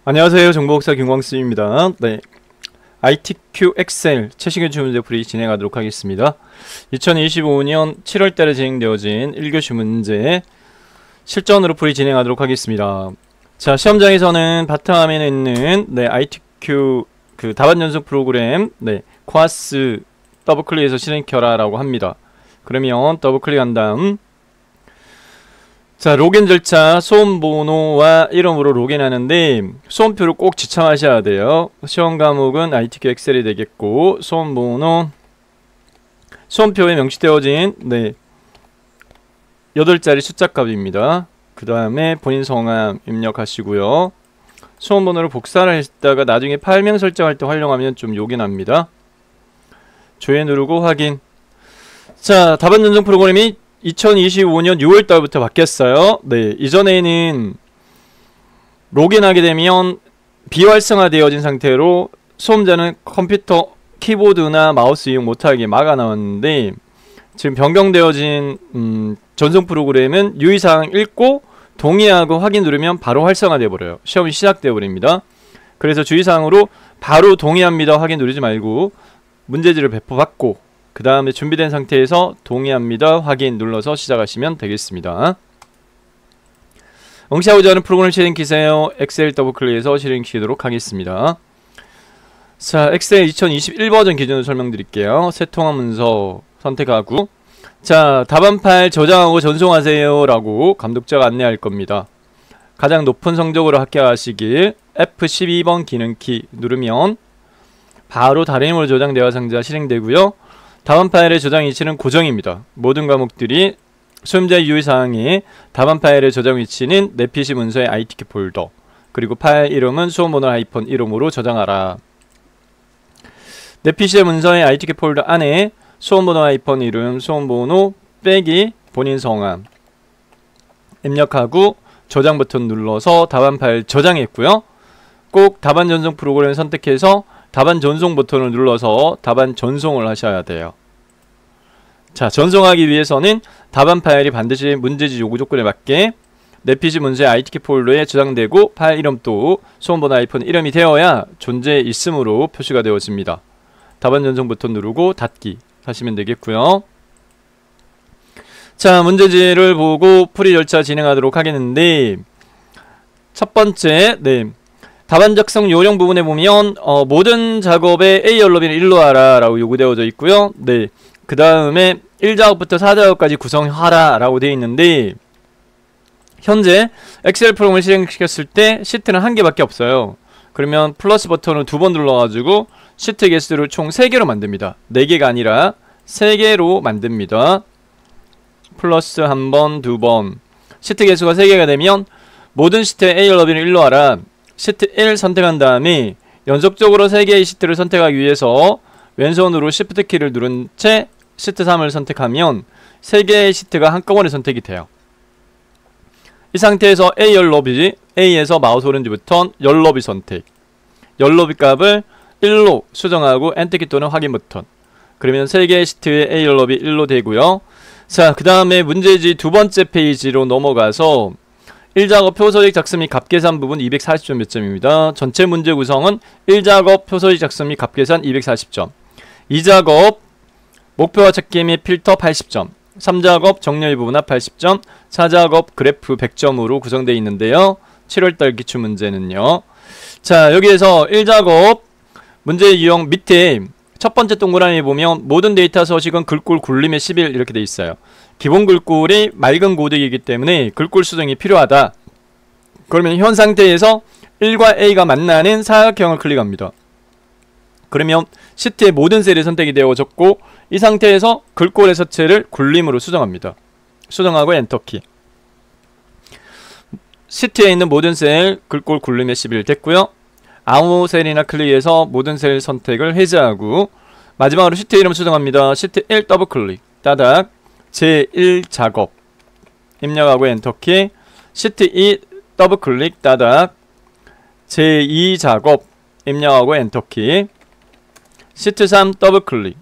안녕하세요. 정보복사 김광수입니다. 네, ITQ 엑셀 최신규 문제 풀이 진행하도록 하겠습니다. 2025년 7월달에 진행되어진 1교시 문제 실전으로 풀이 진행하도록 하겠습니다. 자, 시험장에서는 바탕화면에 있는 ITQ 답안 연속 프로그램 코아스 더블클릭해서 실행켜라 라고 합니다. 그러면 더블클릭한 다음 자, 로그인 절차 수험번호와 이름으로 로그인하는데 수험표를 꼭 지참하셔야 돼요. 시험 과목은 ITQ 엑셀이 되겠고 수험번호 수험표에 명시되어진 8자리 숫자 값입니다. 그 다음에 본인 성함 입력하시고요. 수험번호를 복사를 했다가 나중에 파일명 설정할 때 활용하면 좀 요긴합니다. 조회 누르고 확인. 자, 답안 전송 프로그램이 2025년 6월달부터 바뀌었어요. 이전에는 로그인하게 되면 비활성화되어진 상태로 수험자는 컴퓨터 키보드나 마우스 이용 못하게 막아놨는데 지금 변경되어진 전송 프로그램은 유의사항 읽고 동의하고 확인 누르면 바로 활성화되어 버려요. 시험이 시작되어 버립니다. 그래서 주의사항으로 바로 동의합니다 확인 누르지 말고 문제지를 배포받고 그 다음에 준비된 상태에서 동의합니다 확인 눌러서 시작하시면 되겠습니다. 응시하고자 하는 프로그램 실행키세요. 엑셀 더블클릭해서 실행시키도록 하겠습니다. 자, 엑셀 2021 버전 기준으로 설명드릴게요. 새 통화 문서 선택하고 자, 답안 파일 저장하고 전송하세요 라고 감독자가 안내할 겁니다. 가장 높은 성적으로 합격하시길 F12번 기능키 누르면 바로 다른 힘으로 저장 대화 상자 실행되고요. 답안 파일의 저장 위치는 고정입니다. 모든 과목들이 수험자의 유의사항이 답안 파일의 저장 위치는 내 PC 문서의 ITQ 폴더 그리고 파일 이름은 수험번호 -1으로 저장하라. 내 PC의 문서의 ITQ 폴더 안에 수험번호 -1, 수험번호 빼기 본인 성함 입력하고 저장 버튼 눌러서 답안 파일 저장했고요. 꼭 답안 전송 프로그램을 선택해서 답안 전송 버튼을 눌러서 답안 전송을 하셔야 돼요. 자, 전송하기 위해서는 답안 파일이 반드시 문제지 요구 조건에 맞게 내 PC 문서의 ITQ 폴더에 저장되고 파일 이름도 수험번호 -1 이름이 되어야 존재 있음으로 표시가 되어집니다. 답안 전송 버튼 누르고 닫기 하시면 되겠고요. 자, 문제지를 보고 풀이 절차 진행하도록 하겠는데 첫 번째 답안 작성 요령 부분에 보면 모든 작업에 A 연럽이는 1로 하라 라고 요구되어져 있고요. 그 다음에 1작업부터 4작업까지 구성하라 라고 되어 있는데 현재 엑셀 프로그램을 실행시켰을 때 시트는 1개밖에 없어요. 그러면 플러스 버튼을 2번 눌러가지고 시트 개수를 총 3개로 만듭니다. 4개가 아니라 3개로 만듭니다. 플러스 1번, 2번 시트 개수가 3개가 되면 모든 시트에 A 연럽이는 1로 하라. 시트 1 선택한 다음에 연속적으로 3개의 시트를 선택하기 위해서 왼손으로 Shift 키를 누른 채 시트 3을 선택하면 3개의 시트가 한꺼번에 선택이 돼요. 이 상태에서 A 연럽이 A에서 마우스 오른쪽 버튼 연럽이 선택 연럽이 값을 1로 수정하고 엔터키 또는 확인 버튼 그러면 3개의 시트에 A 연럽이 1로 되고요. 자, 그 다음에 문제지 두 번째 페이지로 넘어가서 1작업 표서식 작성 및 값계산 부분 240점 몇 점입니다. 전체 문제 구성은 1작업 표서식 작성 및 값계산 240점 2작업 목표와 찾기 및 필터 80점 3작업 정렬 부분합 80점 4작업 그래프 100점으로 구성되어 있는데요. 7월달 기출문제는요. 자, 여기에서 1작업 문제 유형 밑에 첫 번째 동그라미 보면 모든 데이터 서식은 글꼴 굴림의 11 이렇게 돼 있어요. 기본 글꼴이 맑은 고딕이기 때문에 글꼴 수정이 필요하다. 그러면 현 상태에서 1과 A가 만나는 사각형을 클릭합니다. 그러면 시트의 모든 셀이 선택이 되어졌고 이 상태에서 글꼴의 서체를 굴림으로 수정합니다. 수정하고 엔터키. 시트에 있는 모든 셀 글꼴 굴림의 11 됐고요. 아무 셀이나 클릭해서 모든 셀 선택을 해제하고 마지막으로 시트 이름 수정합니다. 시트 1 더블클릭 따닥 제1작업 입력하고 엔터키 시트 2 더블클릭 따닥 제2작업 입력하고 엔터키 시트 3 더블클릭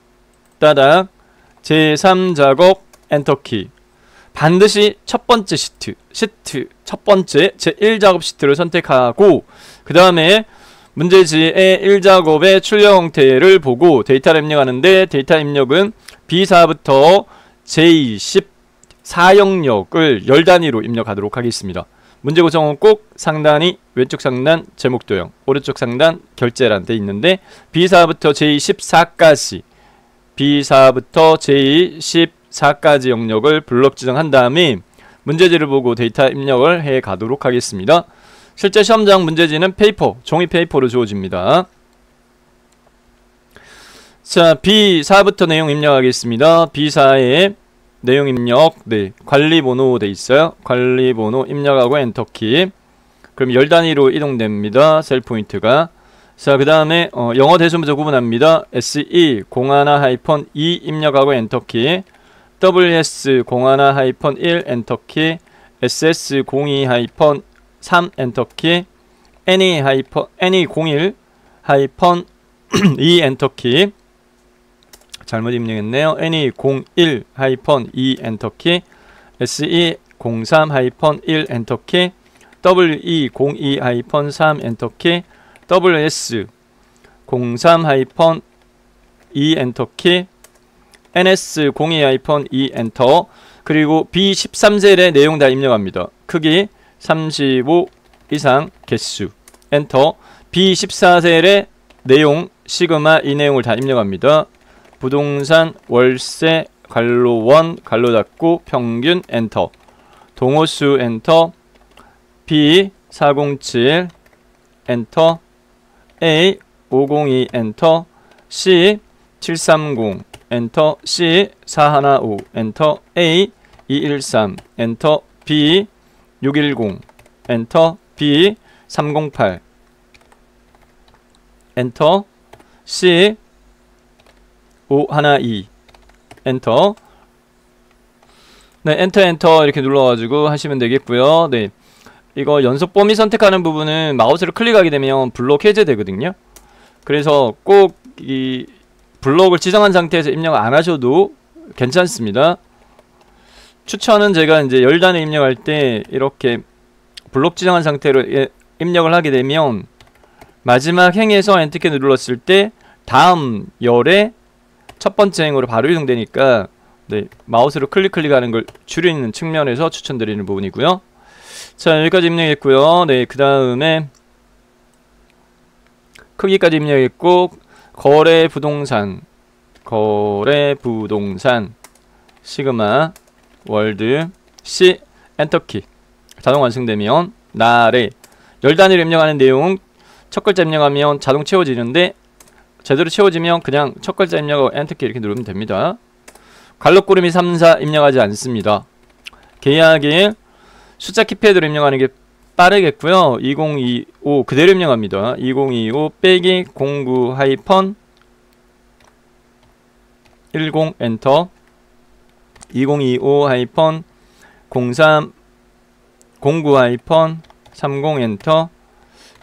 따닥 제3작업 엔터키 반드시 첫 번째 시트 첫 번째 제1작업 시트를 선택하고 그 다음에 문제지의 1작업의 출력 형태를 보고 데이터를 입력하는데 데이터 입력은 B4부터 J14 영역을 열 단위로 입력하도록 하겠습니다. 문제 구성은 꼭 상단이 왼쪽 상단 제목 도형, 오른쪽 상단 결제란 돼 있는데 B4부터 J14까지 B4부터 J14까지 영역을 블록 지정한 다음에 문제지를 보고 데이터 입력을 해 가도록 하겠습니다. 실제 시험장 문제지는 페이퍼, 종이 페이퍼로 주어집니다. 자, B4부터 내용 입력하겠습니다. B4에 내용 입력, 네, 관리번호 돼 있어요. 관리번호 입력하고 엔터키. 그럼 열 단위로 이동됩니다. 셀 포인트가. 자, 그 다음에 영어 대소문자 구분합니다. SE 01-2 입력하고 엔터키. WS 01-1 엔터키. SS 02-3 엔터키. NE 01-2 엔터키. 잘못 입력했네요. NE01-2 엔터키. SE03-1 엔터키. WE02-3 엔터키. WS03-2 엔터키. NS02-2 엔터. 그리고 B13셀의 내용 다 입력합니다. 크기 35 이상 개수 엔터. B14셀의 내용 시그마 이 내용을 다 입력합니다. 부동산 월세 관로 원 관로 닫고 평균 엔터. 동호수 엔터. B407 엔터. A502 엔터. C730 엔터. C415 엔터. A213 엔터. B610 엔터. B308 엔터. C512 엔터. 네, 엔터 이렇게 눌러가지고 하시면 되겠고요. 네, 이거 연속 범위 선택하는 부분은 마우스를 클릭하게 되면 블록 해제되거든요. 그래서 꼭 이 블록을 지정한 상태에서 입력 안 하셔도 괜찮습니다. 추천은 제가 이제 열 단위 입력할 때 이렇게 블록 지정한 상태로 입력을 하게 되면 마지막 행에서 엔터키 눌렀을 때 다음 열에 첫 번째 행으로 바로 이동되니까 네, 마우스로 클릭하는 걸 줄이는 측면에서 추천드리는 부분이고요. 자, 여기까지 입력했고요. 네, 그 다음에 크기까지 입력했고 거래 부동산 시그마 월드 C 엔터키. 자동 완성되면 나래 열 단위로 입력하는 내용 첫 글자 입력하면 자동 채워지는데 제대로 채워지면 그냥 첫 글자 입력하고 엔터키 이렇게 누르면 됩니다. 갈록구름이 3, 4 입력하지 않습니다. 계약일 숫자 키패드로 입력하는 게 빠르겠고요. 2025 그대로 입력합니다. 2025 빼기 09-10 엔터. 2025-03 09-30 엔터.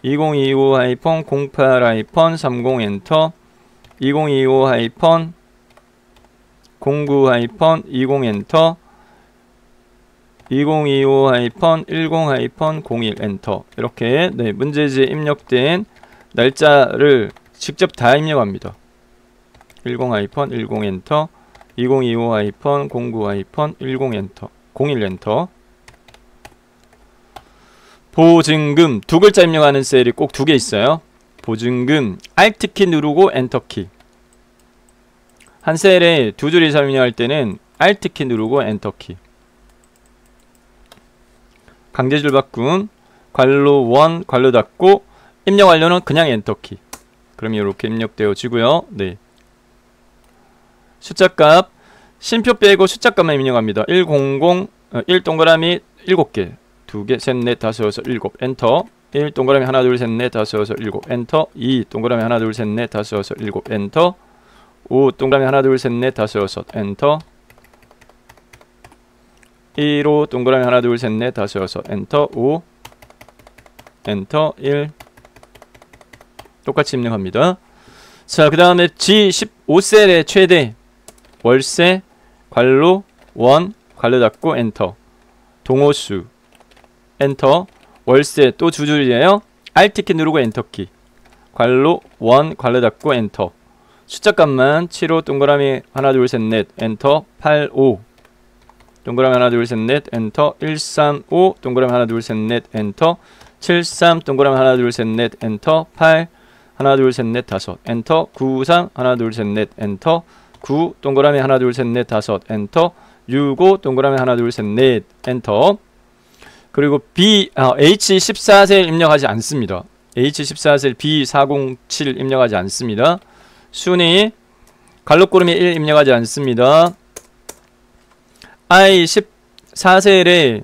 2025-08-30 엔터. 2025-09-20 엔터. 2025-10-01 엔터. 이렇게 네, 문제지에 입력된 날짜를 직접 다 입력합니다. 10-10 엔터. 2025-09-10 엔터. 01 엔터. 보증금 두 글자 입력하는 셀이 꼭 두 개 있어요. 보증금 Alt키 누르고 엔터키. 한 셀에 두 줄 이상 입력할 때는 Alt키 누르고 엔터키. 강제줄 바꾼 관로 원 관로 닫고 입력 완료는 그냥 엔터키. 그럼 이렇게 입력되어지고요. 네. 숫자값 심표 빼고 숫자값만 입력합니다. 100 1 동그라미 7개 2개 셋 넷 다섯 여섯 일곱 엔터. 1 동그라미 하나 둘 셋 넷 다섯 여섯 일곱 엔터. 2 동그라미 하나 둘 셋 넷 다섯 여섯 일곱 엔터. 5 동그라미 하나 둘 셋 넷 다섯 여섯 엔터. 1호 동그라미 하나 둘 셋 넷 다섯 여섯 엔터. 5 엔터. 1 똑같이 입력합니다. 자, 그 다음에 G15셀의 최대 월세 관로 원 관료 닫고 엔터. 동호수 엔터. 월세 또 두 줄이에요. Alt키 누르고 엔터키. 관로 1 관료 닫고 엔터. 숫자값만 75 동그라미 하나 둘 셋 넷 엔터. 85 동그라미 하나 둘 셋 넷 엔터. 135 동그라미 하나 둘 셋 넷 엔터. 73 동그라미 하나 둘 셋 넷 엔터. 8 하나 둘 셋 넷 다섯 엔터. 93 하나 둘 셋 넷 엔터. 9 동그라미 하나 둘 셋 넷 다섯 엔터. 65 동그라미 하나 둘 셋 넷 엔터. 그리고 H14셀 입력하지 않습니다. H14셀 B407 입력하지 않습니다. 순위 갈록구름이 1 입력하지 않습니다. I14셀에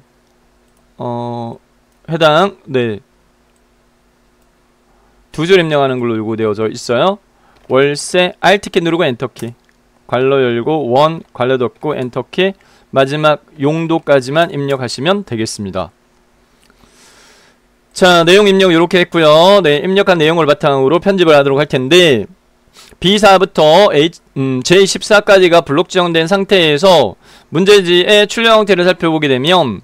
해당 두 줄 입력하는 걸로 요구되어져 있어요. 월세 Alt키 누르고 엔터키. 관로 열고 1 관로 닫고 엔터키. 마지막 용도까지만 입력하시면 되겠습니다. 자, 내용 입력 이렇게 했고요. 네, 입력한 내용을 바탕으로 편집을 하도록 할 텐데 B4부터 J14까지가 블록 지정된 상태에서 문제지의 출력 형태를 살펴보게 되면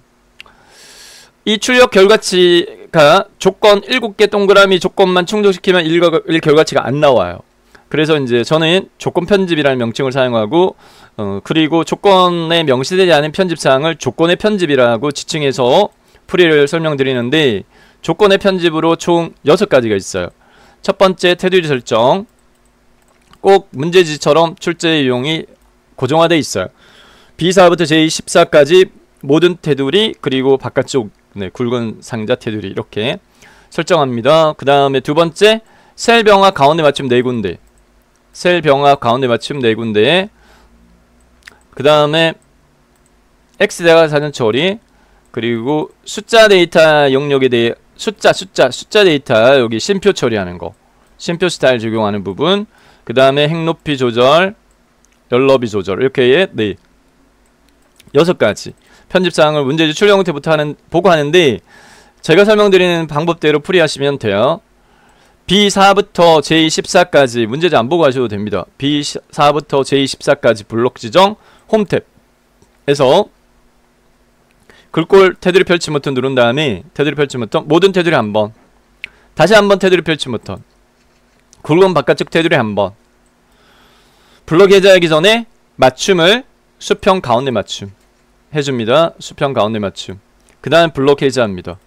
이 출력 결과치가 조건 7개 동그라미 조건만 충족시키면 1 결과치가 안 나와요. 그래서 이제 저는 조건 편집이라는 명칭을 사용하고 그리고 조건에 명시되지 않은 편집사항을 조건의 편집이라고 지칭해서 풀이를 설명드리는데 조건의 편집으로 총 6가지가 있어요. 첫 번째 테두리 설정. 꼭 문제지처럼 출제 유형이 고정화되어 있어요. B4부터 J14까지 모든 테두리 그리고 바깥쪽 굵은 상자 테두리 이렇게 설정합니다. 그 다음에 두 번째 셀 병합 가운데 맞춤 4군데. 셀 병합 가운데 맞춤 4군데. 그 다음에 X대각 사전 처리. 그리고 숫자 데이터 영역에 대해 숫자 데이터 여기 심표 처리하는 거. 심표 스타일 적용하는 부분. 그 다음에 행높이 조절, 열너비 조절 이렇게 6가지 편집사항을 문제지 출력 형태부터 보고 하는데 제가 설명드리는 방법대로 풀이하시면 돼요. B4부터 J14까지 문제지 안 보고 하셔도 됩니다. B4부터 J14까지 블록 지정 홈탭에서 글꼴 테두리 펼치 버튼 누른 다음에 테두리 펼치 버튼 모든 테두리 한번 다시 한번 테두리 펼치 버튼 굵은 바깥쪽 테두리 한번 블록 해제하기 전에 맞춤을 수평 가운데 맞춤 해줍니다. 수평 가운데 맞춤. 그 다음 블록 해제합니다.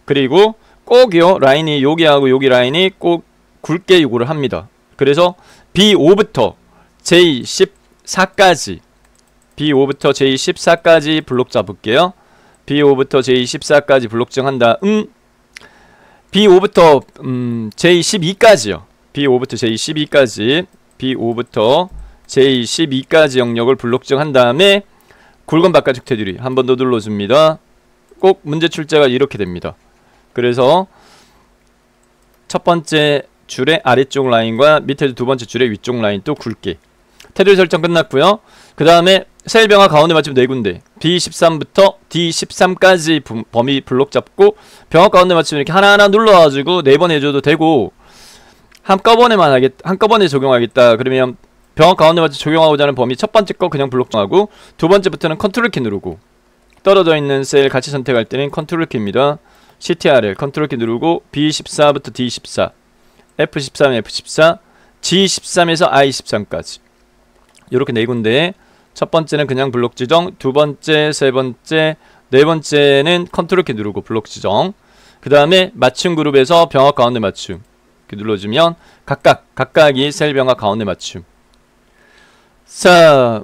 그리고 꼭요 라인이 여기하고 여기 라인이 꼭 굵게 요구를 합니다. 그래서 B5부터 J14까지 B5부터 J14까지 블록 잡을게요. B5부터 J14까지 블록 정한 다음 B5부터 J12까지요. B5부터 J12까지 B5부터 J12까지 영역을 블록 정한 다음에 굵은 바깥쪽 테두리 한 번 더 눌러줍니다. 꼭 문제 출제가 이렇게 됩니다. 그래서 첫 번째 줄의 아래쪽 라인과 밑에 두 번째 줄의 위쪽 라인 또 굵게 테두리 설정 끝났고요. 그 다음에 셀 병합 가운데 맞춤 4군데 B13부터 D13까지 범위 블록 잡고 병합 가운데 맞춤 이렇게 하나하나 눌러가지고 4번 해줘도 되고 한꺼번에 적용하겠다 그러면 병합 가운데 맞춤 적용하고자 하는 범위 첫 번째 거 그냥 블록 정하고 두 번째부터는 컨트롤 키 누르고 떨어져 있는 셀 같이 선택할 때는 컨트롤 키입니다. CTRL 컨트롤 키 누르고 B14부터 D14 F13, F14 G13에서 I13까지 이렇게 4군데 첫 번째는 그냥 블록 지정, 두 번째, 세 번째, 네 번째는 컨트롤 키 누르고 블록 지정. 그 다음에 맞춤 그룹에서 병합 가운데 맞춤 이렇게 눌러주면 각각이 셀 병합 가운데 맞춤. 자,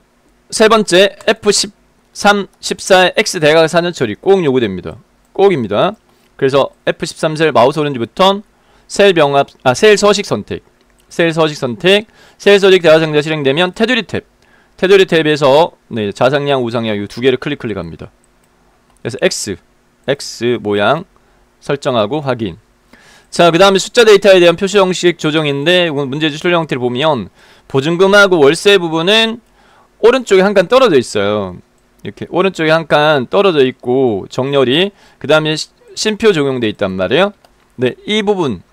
세 번째 F13, 14의 X 대각 사전 처리 꼭 요구됩니다. 꼭입니다. 그래서 F13 셀 마우스 오른쪽 버튼 셀 병합 셀 서식 선택 셀 서식 대화상자 실행되면 테두리 탭에서 좌상향 우상향 이 두 개를 클릭합니다. 그래서 X 모양 설정하고 확인. 자, 그 다음에 숫자 데이터에 대한 표시 형식 조정인데 이건 문제지 출력 형태를 보면 보증금하고 월세 부분은 오른쪽에 한 칸 떨어져 있어요. 이렇게 오른쪽에 한 칸 떨어져 있고 정렬이 그 다음에 심표 적용돼 있단 말이에요. 네, 이 부분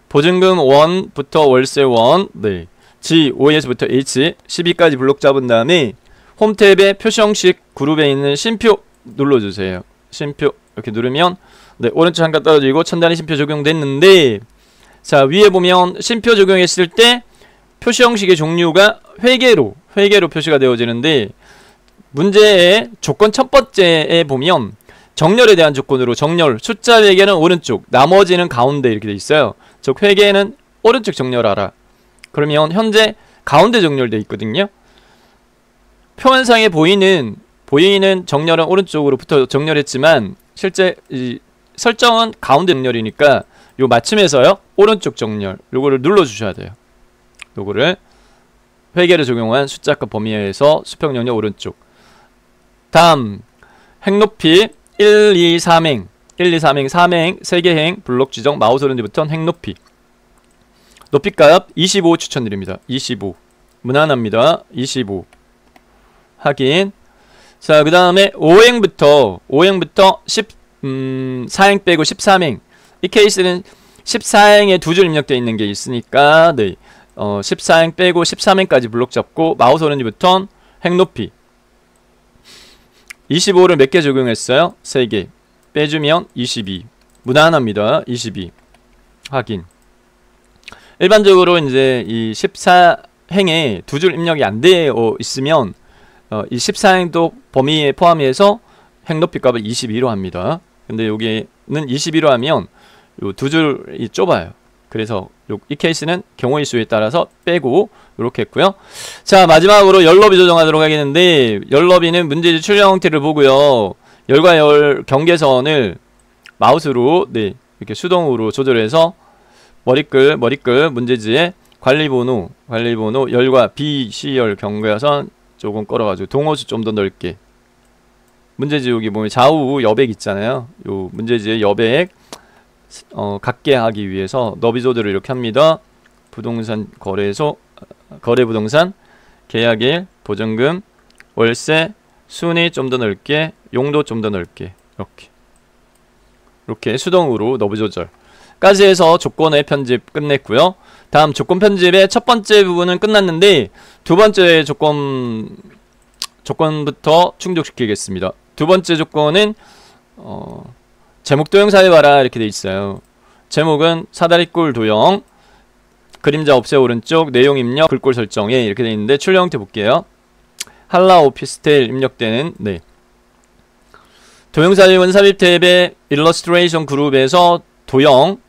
보증금 1부터 월세 1 G5에서부터 H 12까지 블록 잡은 다음에 홈 탭에 표시 형식 그룹에 있는 심표 눌러주세요. 심표 이렇게 누르면 네, 오른쪽 잠깐 떨어지고 첨단위 심표 적용됐는데, 자 위에 보면 심표 적용했을 때 표시 형식의 종류가 회계로 표시가 되어지는데, 문제의 조건 첫 번째에 보면 정렬에 대한 조건으로 정렬 숫자 회계는 오른쪽, 나머지는 가운데 이렇게 돼 있어요. 즉 회계는 오른쪽 정렬하라. 그러면 현재 가운데 정렬돼 있거든요. 표면상에 보이는 정렬은 오른쪽으로부터 정렬했지만 실제 이 설정은 가운데 정렬이니까 요 맞춤에서요 오른쪽 정렬 요거를 눌러주셔야 돼요. 요거를 회계를 적용한 숫자값 범위에서 수평 영역 오른쪽. 다음 행높이 1, 2, 3행 3행 3개 행 블록 지정 마우스 오른쪽 버튼 행높이 높이값 25 추천드립니다. 25 무난합니다. 25 확인. 자 그 다음에 5행부터 14행 빼고 13행, 이 케이스는 14행에 두 줄 입력되어 있는 게 있으니까 네 14행 빼고 13행까지 블록 잡고 마우스 오른쪽 버튼 행높이 25를 몇 개 적용했어요? 3개 빼주면 22 무난합니다. 22 확인. 일반적으로 이제 이 14행에 두 줄 입력이 안 되어 있으면 이 14행도 범위에 포함해서 행높이 값을 22로 합니다. 근데 여기는 22로 하면 요 두 줄이 좁아요. 그래서 이 케이스는 경우의 수에 따라서 빼고 이렇게 했고요. 자 마지막으로 열너비 조정하도록 하겠는데, 열너비는 문제지 출력 형태를 보고요. 열과 열 경계선을 마우스로 네 이렇게 수동으로 조절해서 머리끌 문제지에 관리번호 열과 BC열 경계선 조금 끌어가지고 동호수 좀 더 넓게, 문제지 여기 보면 좌우 여백 있잖아요. 요 문제지의 여백 같게 하기 위해서 너비 조절을 이렇게 합니다. 부동산 거래소, 거래부동산, 계약일, 보증금, 월세, 순위 좀 더 넓게, 용도 좀 더 넓게, 이렇게 수동으로 너비 조절까지 해서 조건의 편집 끝냈고요. 다음 조건 편집의 첫 번째 부분은 끝났는데, 두 번째 조건부터 충족시키겠습니다. 두 번째 조건은 제목 도형 사회봐라 이렇게 돼 있어요. 제목은 사다리꼴 도형, 그림자 없애 오른쪽, 내용 입력, 글꼴 설정에 이렇게 돼 있는데, 출력 형태 볼게요. 한라 오피스텔 입력되는 네 도형 사회원 삽입 탭의 일러스트레이션 그룹에서 도형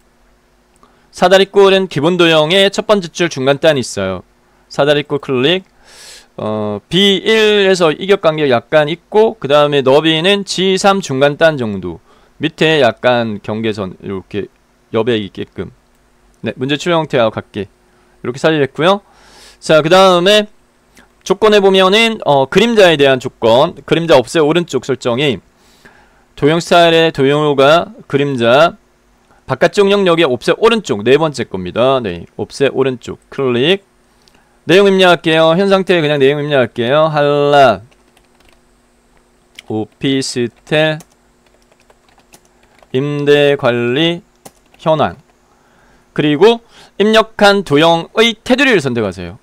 사다리꼴은 기본 도형의 첫 번째 줄 중간 단이 있어요. 사다리꼴 클릭. B1에서 이격간격 약간 있고, 그 다음에 너비는 G3 중간 단 정도, 밑에 약간 경계선 이렇게 여백이 있게끔 네 문제 출력 형태하고 같게 이렇게 삽입했고요. 자 그 다음에 조건에 보면은 그림자에 대한 조건, 그림자 없애 오른쪽 설정이 도형 스타일의 도형호가 그림자 바깥쪽 영역의 옵셋 오른쪽 네 번째 겁니다. 네 옵셋 오른쪽 클릭. 내용 입력할게요. 현 상태에 그냥 내용 입력할게요. 한라 오피스텔 임대관리 현황. 그리고 입력한 도형의 테두리를 선택하세요.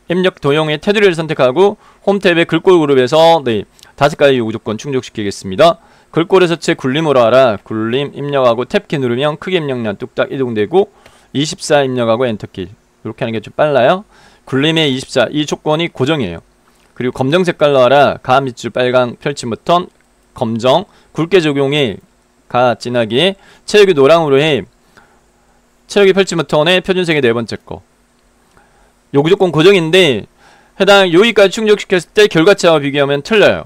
입력 도형의 테두리를 선택하고 홈 탭의 글꼴 그룹에서 네 5가지 요구 조건 충족시키겠습니다. 글꼴에서 제 굴림으로 하라. 굴림 입력하고 탭키 누르면 크기 입력량 뚝딱 이동되고 24 입력하고 엔터키. 이렇게 하는 게 좀 빨라요. 굴림의 24 이 조건이 고정이에요. 그리고 검정 색깔로 하라. 가 밑줄 빨강 펼침 버튼 검정. 굵게 적용해 가 진하게. 체육이 노랑으로 해. 체육이 펼침 버튼에 표준색의 네 번째 거. 요구 조건 고정인데 해당 여기까지 충족시켰을 때 결과치와 비교하면 틀려요.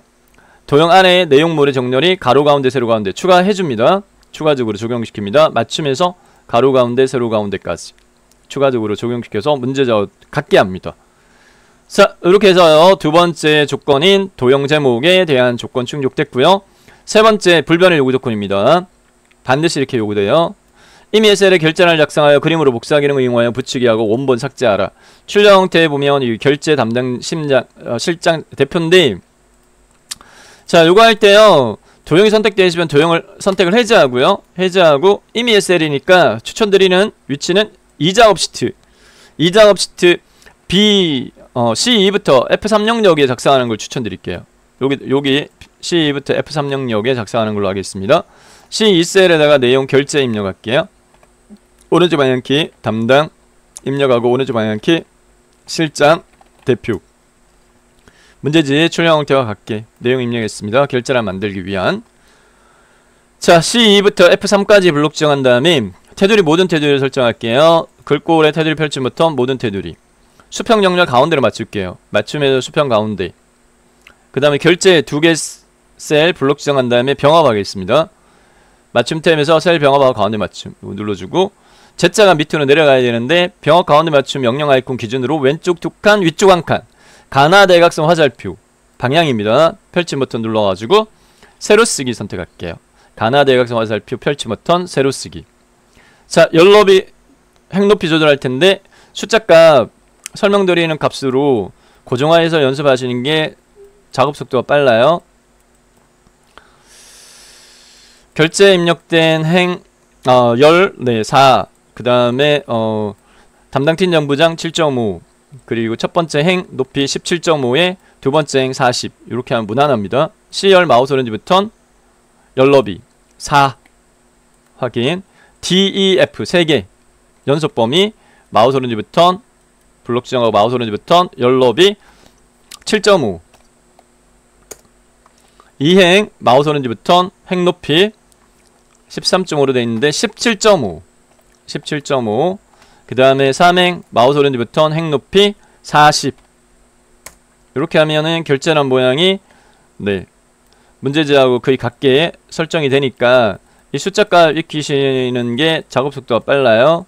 도형 안에 내용물의 정렬이 가로 가운데 세로 가운데 추가해줍니다. 추가적으로 적용시킵니다. 맞춤해서 가로 가운데 세로 가운데까지 추가적으로 적용시켜서 문제자 같게 합니다. 자 이렇게 해서요 두 번째 조건인 도형 제목에 대한 조건 충족됐고요. 세 번째 불변의 요구 조건입니다. 반드시 이렇게 요구돼요. 이미 SL에 결제를 작성하여 그림으로 복사 기능을 이용하여 붙이기하고 원본 삭제하라. 출력 형태에 보면 이 결제 담당 실장 대표인데, 자 요거 할 때요 도형이 선택되어 있으면 도형을 선택을 해제하고요. 해제하고 이미 SL이니까 추천드리는 위치는 2작업 시트 B C2부터 F30역에 작성하는 걸 추천드릴게요. 여기 C2부터 F30역에 작성하는 걸로 하겠습니다. C2셀에다가 내용 결제 입력할게요. 오른쪽 방향키 담당 입력하고 오른쪽 방향키 실장 대표 문제지 출력 형태와 같게 내용 입력했습니다. 결제란 만들기 위한. 자, C2부터 F3까지 블록 지정한 다음에 테두리 모든 테두리를 설정할게요. 글꼴의 테두리 펼침 버튼 모든 테두리. 수평 정렬 가운데로 맞출게요. 맞춤에서 수평 가운데. 그 다음에 결제 2개 셀 블록 지정한 다음에 병합하겠습니다. 맞춤 탭에서 셀 병합하고 가운데 맞춤 이거 눌러주고 Z자가 밑으로 내려가야 되는데 병합 가운데 맞춤 명령 아이콘 기준으로 왼쪽 2칸 위쪽 1칸 가나 대각선 화살표 방향입니다. 펼침 버튼 눌러가지고 세로 쓰기 선택할게요. 가나 대각선 화살표 펼침 버튼 세로 쓰기. 자, 열 너비 행 높이 조절할 텐데 숫자값 설명드리는 값으로 고정화해서 연습하시는 게 작업 속도가 빨라요. 결제 입력된 행 열, 네, 4. 그 다음에 담당팀 정부장 7.5. 그리고 첫 번째 행 높이 17.5에 두 번째 행 40. 이렇게 하면 무난합니다. C열 마우스 오른지 버튼 열 너비 4 확인. DEF 3개 연속 범위 마우스 오른지 버튼 블록 지정하고 마우스 오른지 버튼 열 너비 7.5 2행 마우스 오른지 버튼 행 높이 13.5로 되어 있는데 17.5 17.5 그 다음에 3행 마우스 오른지 버튼 행 높이 40 이렇게 하면은 결제란 모양이 네 문제지하고 거의 같게 설정이 되니까 이 숫자값 익히시는 게 작업 속도가 빨라요.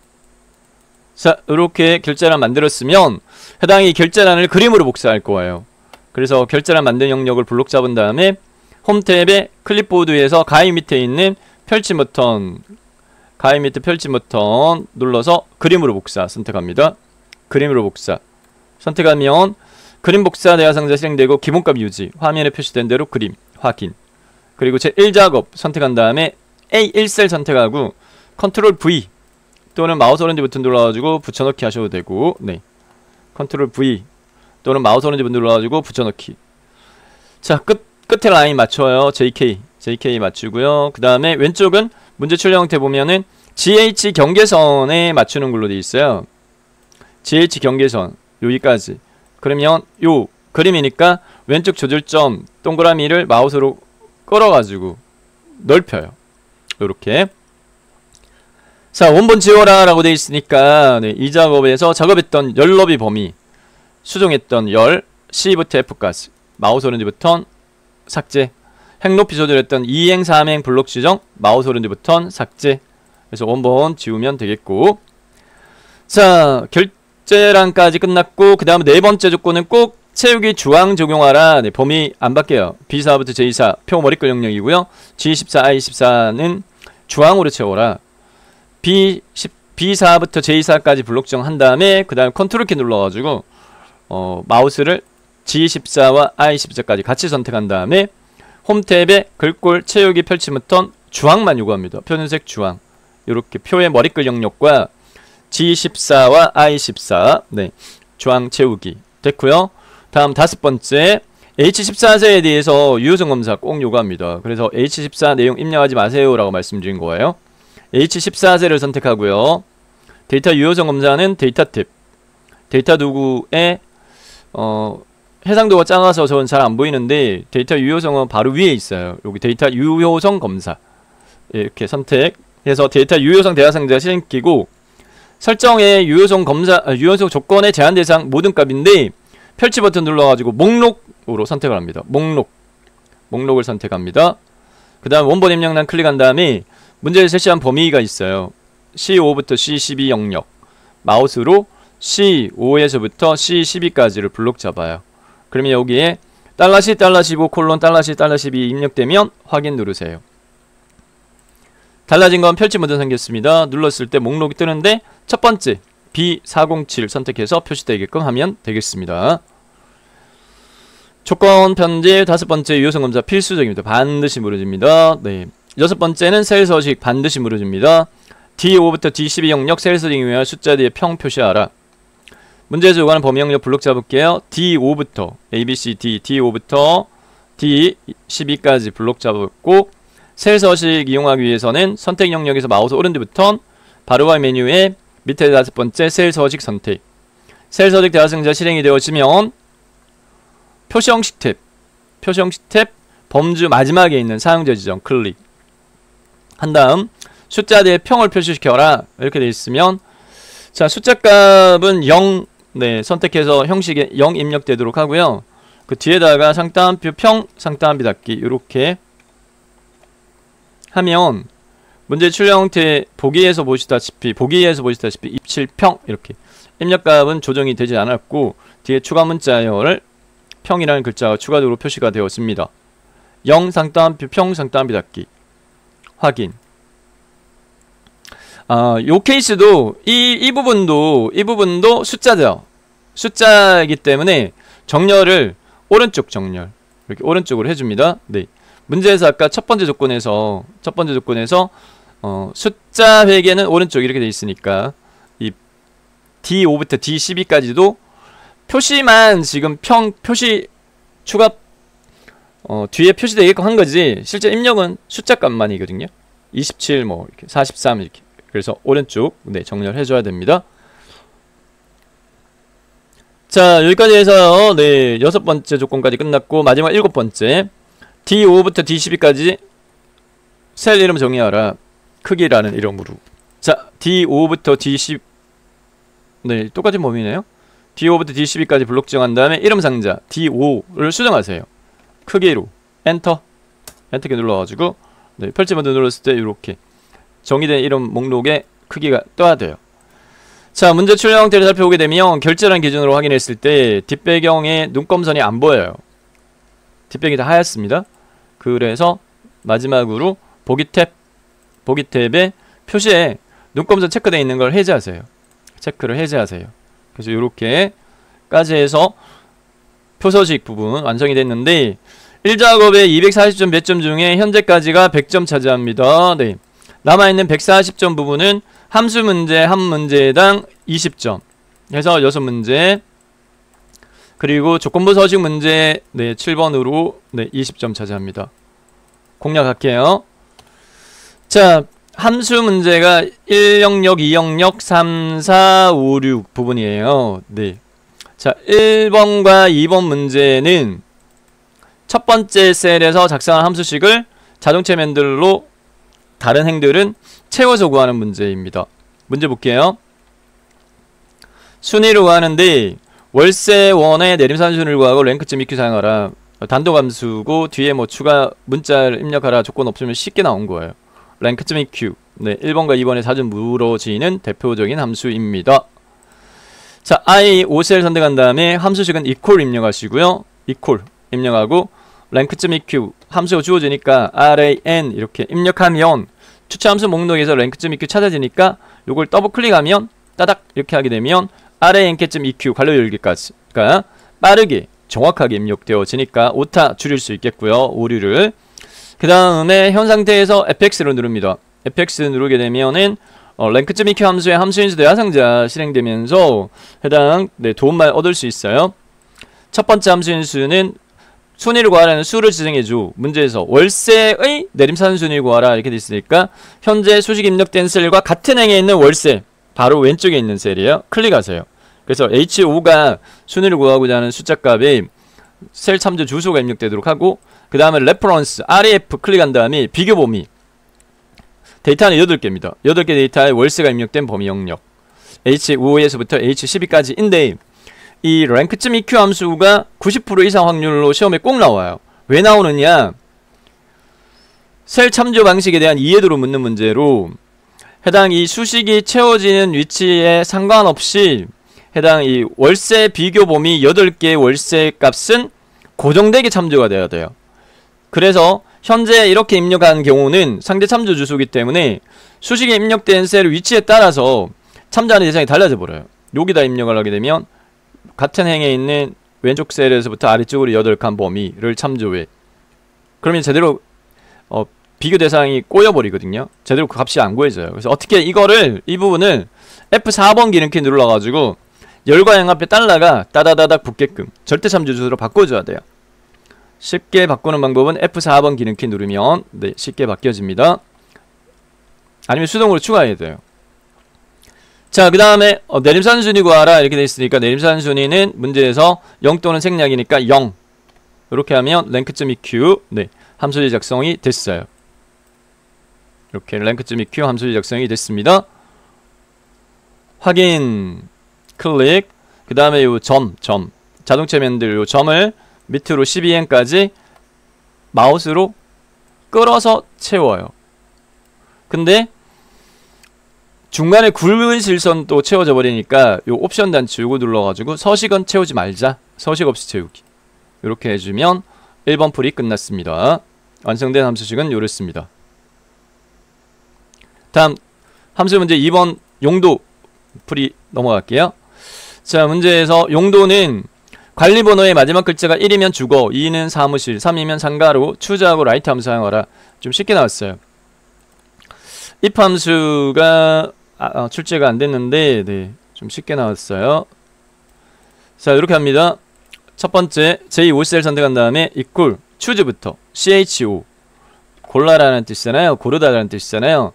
자, 이렇게 결제란 만들었으면 해당 이 결제란을 그림으로 복사할 거예요. 그래서 결제란 만든 영역을 블록 잡은 다음에 홈 탭에 클립보드에서 가위 밑에 있는 펼침 버튼 가위 밑에 펼침 버튼 눌러서 그림으로 복사 선택합니다. 그림으로 복사 선택하면 그림 복사 대화상자 실행되고 기본값 유지 화면에 표시된 대로 그림 확인. 그리고 제1작업 선택한 다음에 A1셀 선택하고 컨트롤 V 또는 마우스 오른지 버튼 눌러가지고 붙여넣기 하셔도 되고 네 컨트롤 V 또는 마우스 오른지 버튼 눌러가지고 붙여넣기. 자, 끝에 라인 맞춰요. JK 맞추고요. 그 다음에 왼쪽은 문제 출력 형태 보면은 GH 경계선에 맞추는 걸로 되어 있어요. GH 경계선 여기까지. 그러면 요 그림이니까 왼쪽 조절점 동그라미를 마우스로 끌어가지고 넓혀요. 요렇게. 자, 원본 지워라 라고 되어 있으니까 네, 이 작업에서 작업했던 열 너비 범위 수정했던 열 C부터 F까지 마우스 오른지 버튼 삭제. 행 높이 조절했던 2행 3행 블록 지정 마우스 오른지 버튼 삭제. 그래서 원본 지우면 되겠고. 자, 결제란까지 끝났고 그 다음에 네 번째 조건은 꼭 채우기 주황 적용하라. 네, 범위 안 바뀌어요. B4부터 J4 표 머리글 영역이고요. G14 I14는 주황으로 채워라. B4부터 J4까지 블록 지정한 다음에 그 다음에 컨트롤 키 눌러가지고 마우스를 G14와 I14까지 같이 선택한 다음에 홈 탭에 글꼴 채우기 펼침 버튼 주황만 요구합니다. 표준색 주황. 이렇게 표의 머리글 영역과 G14와 I14 네, 주황 채우기 됐고요. 다음 다섯 번째 H14세에 대해서 유효성 검사 꼭 요구합니다. 그래서 H14 내용 입력하지 마세요 라고 말씀드린 거예요. H14세를 선택하고요. 데이터 유효성 검사는 데이터 탭 데이터 도구에 해상도가 작아서 저는 잘 안 보이는데 데이터 유효성은 바로 위에 있어요. 여기 데이터 유효성 검사 이렇게 선택해서 데이터 유효성 대화상자 실행키고 설정의 유효성 검사 유효성 조건의 제한 대상 모든 값인데 펼치 버튼 눌러가지고 목록으로 선택을 합니다. 목록을 선택합니다. 그 다음 원본 입력란 클릭한 다음에 문제를 제시한 범위가 있어요. C5부터 C12 영역 마우스로 C5에서부터 C12까지를 블록 잡아요. 그러면 여기에 $C $15 콜론 $C $12 입력되면 확인 누르세요. 달라진 건 펼치 버튼 생겼습니다. 눌렀을 때 목록이 뜨는데 첫 번째 B407 선택해서 표시되게끔 하면 되겠습니다. 조건 편집 다섯 번째 유효성 검사 필수적입니다. 반드시 무너집니다. 네. 여섯 번째는 셀 서식 반드시 무너집니다. D5부터 D12 영역 셀 서식을 위한 숫자 뒤에 평 표시하라. 문제에서 요구하는 범위 영역 블록 잡을게요. D5부터 ABCD D5부터 D12까지 블록 잡았고 셀 서식 이용하기 위해서는 선택 영역에서 마우스 오른쪽 버튼 바로바이 메뉴에 밑에 5번째 셀 서식 선택. 셀 서식 대화상자 실행이 되어지면 표시 형식 탭 범주 마지막에 있는 사용자 지정 클릭 한 다음 숫자 뒤에 평을 표시시켜라 이렇게 되어 있으면 자 숫자 값은 0 네, 선택해서 형식에 0 입력되도록 하고요. 그 뒤에다가 상따옴표 평, 상따옴표 닫기 이렇게 하면 문제 출력 형태 보기에서 보시다시피 입실평 이렇게 입력값은 조정이 되지 않았고 뒤에 추가 문자열을 평이라는 글자가 추가적으로 표시가 되었습니다. 0 상따옴표 평, 상따옴표 닫기 확인. 요 케이스도 이 부분도 숫자죠. 숫자이기 때문에 정렬을 오른쪽 정렬 이렇게 오른쪽으로 해줍니다. 네. 문제에서 아까 첫 번째 조건에서 숫자 회계는 오른쪽 이렇게 돼 있으니까 이 D5부터 D12까지도 표시만 지금 표시 추가 뒤에 표시되게끔 한 거지 실제 입력은 숫자 값만이거든요. 27 뭐 이렇게 43 이렇게. 그래서 오른쪽 네 정렬해 줘야 됩니다. 자 여기까지 해서요. 네 6번째 조건까지 끝났고 마지막 7번째 D5부터 D12까지 셀 이름 정의하라 크기라는 이름으로. 자 D5부터 D10 네 똑같은 범위네요. D5부터 D12까지 블록 지정한 다음에 이름 상자 D5를 수정하세요. 크기로 엔터키 눌러가지고 네, 펼치 버튼 눌렀을 때 이렇게 정의된 이름 목록의 크기가 떠야 돼요. 자 문제 출력 형태를 살펴보게 되면 결제라는 기준으로 확인했을 때 뒷배경에 눈검선이 안 보여요. 뒷배경이 다 하얗습니다. 그래서 마지막으로 보기 탭에 표시에 눈검선 체크되어 있는 걸 해제하세요. 체크를 해제하세요. 그래서 이렇게까지 해서 표서식 부분 완성이 됐는데 1작업에 240점 몇 점 중에 현재까지가 100점 차지합니다. 네. 남아있는 140점 부분은 함수 문제 한 문제당 20점 해서 6문제 그리고 조건부 서식 문제 네 7번으로 네 20점 차지합니다. 공략할게요. 자 함수 문제가 1영역, 2영역, 3, 4, 5, 6 부분이에요. 네. 자 1번과 2번 문제는 첫 번째 셀에서 작성한 함수식을 자동체 맨들로 다른 행들은 채워서 구하는 문제입니다. 문제 볼게요. 순위를 구하는데 월세원의 내림산 순위를 구하고 랭크점 EQ 사용하라. 단독 함수고 뒤에 뭐 추가 문자를 입력하라 조건 없으면 쉽게 나온 거예요. 랭크점 EQ 네 1번과 2번에 자주 물어지는 대표적인 함수입니다. 자 I 5셀 선택한 다음에 함수식은 equal 입력하시고요. equal 입력하고 랭크점 EQ 함수가 주어지니까 RAN 이렇게 입력하면 추천 함수 목록에서 랭크점 EQ 찾아지니까 요걸 더블 클릭하면 따닥 이렇게 하게 되면 RANK.EQ 괄호 열기까지가 빠르게 정확하게 입력되어지니까 오타 줄일 수 있겠고요. 오류를. 그 다음에 현 상태에서 FX를 누릅니다. FX 누르게 되면은 랭크점 EQ 함수의 함수인수 대화상자 실행되면서 해당 도움만 얻을 수 있어요. 첫 번째 함수인수는 순위를 구하라는 수를 지정해줘. 문제에서 월세의 내림산 순위를 구하라 이렇게 돼 있으니까 현재 수식 입력된 셀과 같은 행에 있는 월세 바로 왼쪽에 있는 셀이에요. 클릭하세요. 그래서 H5가 순위를 구하고자 하는 숫자 값에 셀 참조 주소가 입력되도록 하고 그 다음에 레퍼런스 REF 클릭한 다음에 비교 범위 데이터는 8개입니다. 8개 데이터에 월세가 입력된 범위 영역 H5에서부터 H12까지인데 이 랭크점 EQ 함수가 90% 이상 확률로 시험에 꼭 나와요. 왜 나오느냐? 셀 참조 방식에 대한 이해도를 묻는 문제로 해당 이 수식이 채워지는 위치에 상관없이 해당 이 월세 비교 범위 8개의 월세 값은 고정되게 참조가 되어야 돼요. 그래서 현재 이렇게 입력한 경우는 상대 참조 주소이기 때문에 수식에 입력된 셀 위치에 따라서 참조하는 대상이 달라져 버려요. 여기다 입력을 하게 되면 같은 행에 있는 왼쪽 셀에서부터 아래쪽으로 8칸 범위를 참조해. 그러면 제대로 비교 대상이 꼬여버리거든요. 제대로 그 값이 안 구해져요. 그래서 어떻게 이 부분을 F4번 기능키 눌러가지고 열과 양 앞에 달러가 따다다닥 붙게끔 절대참조주로 바꿔줘야 돼요. 쉽게 바꾸는 방법은 F4번 기능키 누르면 네, 쉽게 바뀌어집니다. 아니면 수동으로 추가해야 돼요. 자, 그 다음에 내림산순위 구하라 이렇게 돼 있으니까 내림산순위는 문제에서 0 또는 생략이니까 0 이렇게 하면 랭크.eq 네, 함수지 작성이 됐어요. 이렇게 랭크.eq 함수지 작성이 됐습니다. 확인 클릭 그 다음에 요 점 자동차 면들 요 점을 밑으로 12행까지 마우스로 끌어서 채워요. 근데 중간에 굵은 실선도 채워져 버리니까 요 옵션 단추 요거 눌러가지고 서식은 채우지 말자. 서식 없이 채우기. 이렇게 해주면 1번 풀이 끝났습니다. 완성된 함수식은 요랬습니다. 다음 함수 문제 2번 용도 풀이 넘어갈게요. 자, 문제에서 용도는 관리번호의 마지막 글자가 1이면 주거, 2는 사무실, 3이면 상가로 추저하고 라이트 함수 사용하라. 좀 쉽게 나왔어요. if 함수가 출제가 안 됐는데 네, 좀 쉽게 나왔어요. 자, 이렇게 합니다. 첫 번째 제2오셀 선택한 다음에 equal choose부터 cho 골라라는 뜻이잖아요. 고르다라는 뜻이잖아요.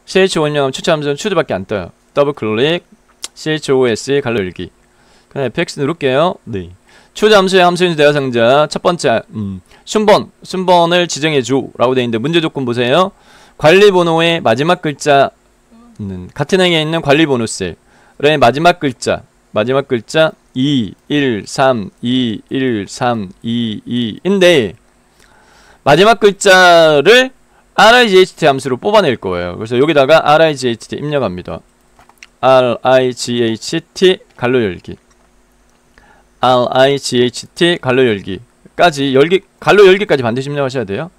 cho 입력하면 추천 함수는 choose밖에 안 떠요. 더블 클릭 chos 갈로 열기. 그냥 fx 누를게요. 네. choose 함수의 함수인수 대화상자 첫 번째 순번을 지정해줘 라고 되어있는데 문제 조건 보세요. 관리번호의 마지막 글자 같은 행에 있는 관리번호 셀의 마지막 글자 2, 1, 3, 2, 1, 3, 2, 2인데 마지막 글자를 RIGHT 함수로 뽑아낼 거예요. 그래서 여기다가 RIGHT 입력합니다. RIGHT 갈로 열기 RIGHT 갈로 열기까지 갈로 열기까지 반드시 입력하셔야 돼요.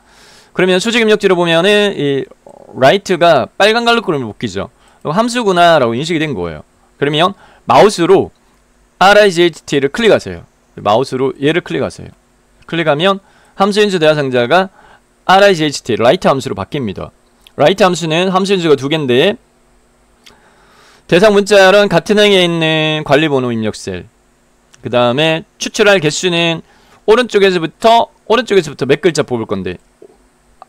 그러면 수직 입력지로 보면은 이 write가 빨간 갈로 그림을 묶이죠. 함수구나 라고 인식이 된 거예요. 그러면 마우스로 RIGHT를 클릭하세요. 마우스로 얘를 클릭하세요. 클릭하면 함수인수 대화상자가 RIGHT write 함수로 바뀝니다. write 함수는 함수인수가 두 개인데 대상 문자열은 같은 행에 있는 관리번호 입력 셀 그 다음에 추출할 개수는 오른쪽에서부터 몇 글자 뽑을 건데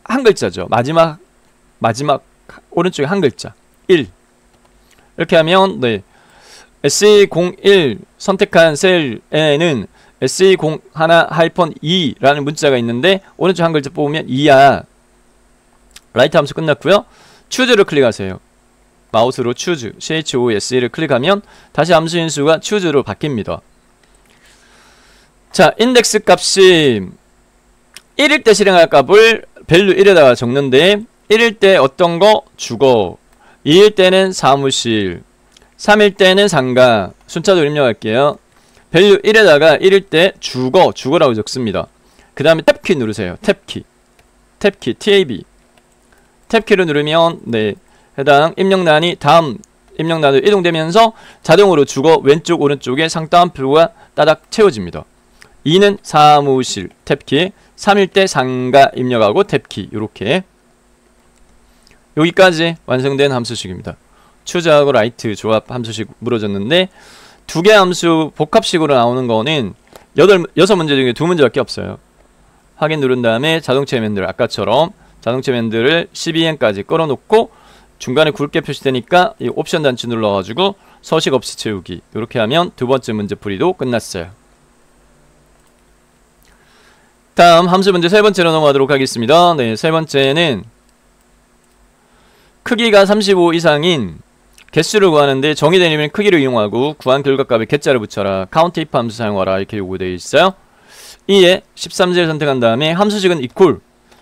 한 글자죠. 마지막 오른쪽에 한 글자 1 이렇게 하면 네 SE01 선택한 셀에는 SE01-2라는 문자가 있는데 오른쪽 한 글자 뽑으면 2야. 라이트 함수 끝났고요. choose를 클릭하세요. 마우스로 choose, CHOOSE를 클릭하면 다시 함수 인수가 choose로 바뀝니다. 자, 인덱스 값이 1일 때 실행할 값을 value 1에다가 적는데 1일 때 어떤 거? 주거 2일 때는 사무실 3일 때는 상가 순차적으로 입력할게요. value 1에다가 1일 때 주거라고 적습니다. 그 다음에 탭키 누르세요. 탭키 tab 탭키를 누르면 네 해당 입력란이 다음 입력란으로 이동되면서 자동으로 주거 왼쪽 오른쪽에 상따옴표가 따닥 채워집니다. 2는 사무실 탭키 3일 때 상가 입력하고 탭키 요렇게 여기까지 완성된 함수식입니다. choose하고 write 조합 함수식 물어졌는데 두 개 함수 복합식으로 나오는 거는 6문제 중에 2문제밖에 없어요. 확인 누른 다음에 자동차 맨들 아까처럼 자동차 맨들을 12행까지 끌어놓고 중간에 굵게 표시되니까 이 옵션 단추 눌러가지고 서식 없이 채우기 이렇게 하면 두 번째 문제 풀이도 끝났어요. 다음 함수 문제 세 번째로 넘어가도록 하겠습니다. 네, 세 번째는 크기가 35 이상인 개수를 구하는데 정의된 이름은 크기를 이용하고 구한 결과값에 개자를 붙여라. count if 함수 사용하라 이렇게 요구되어 있어요. 이에 13제를 선택한 다음에 함수식은 equal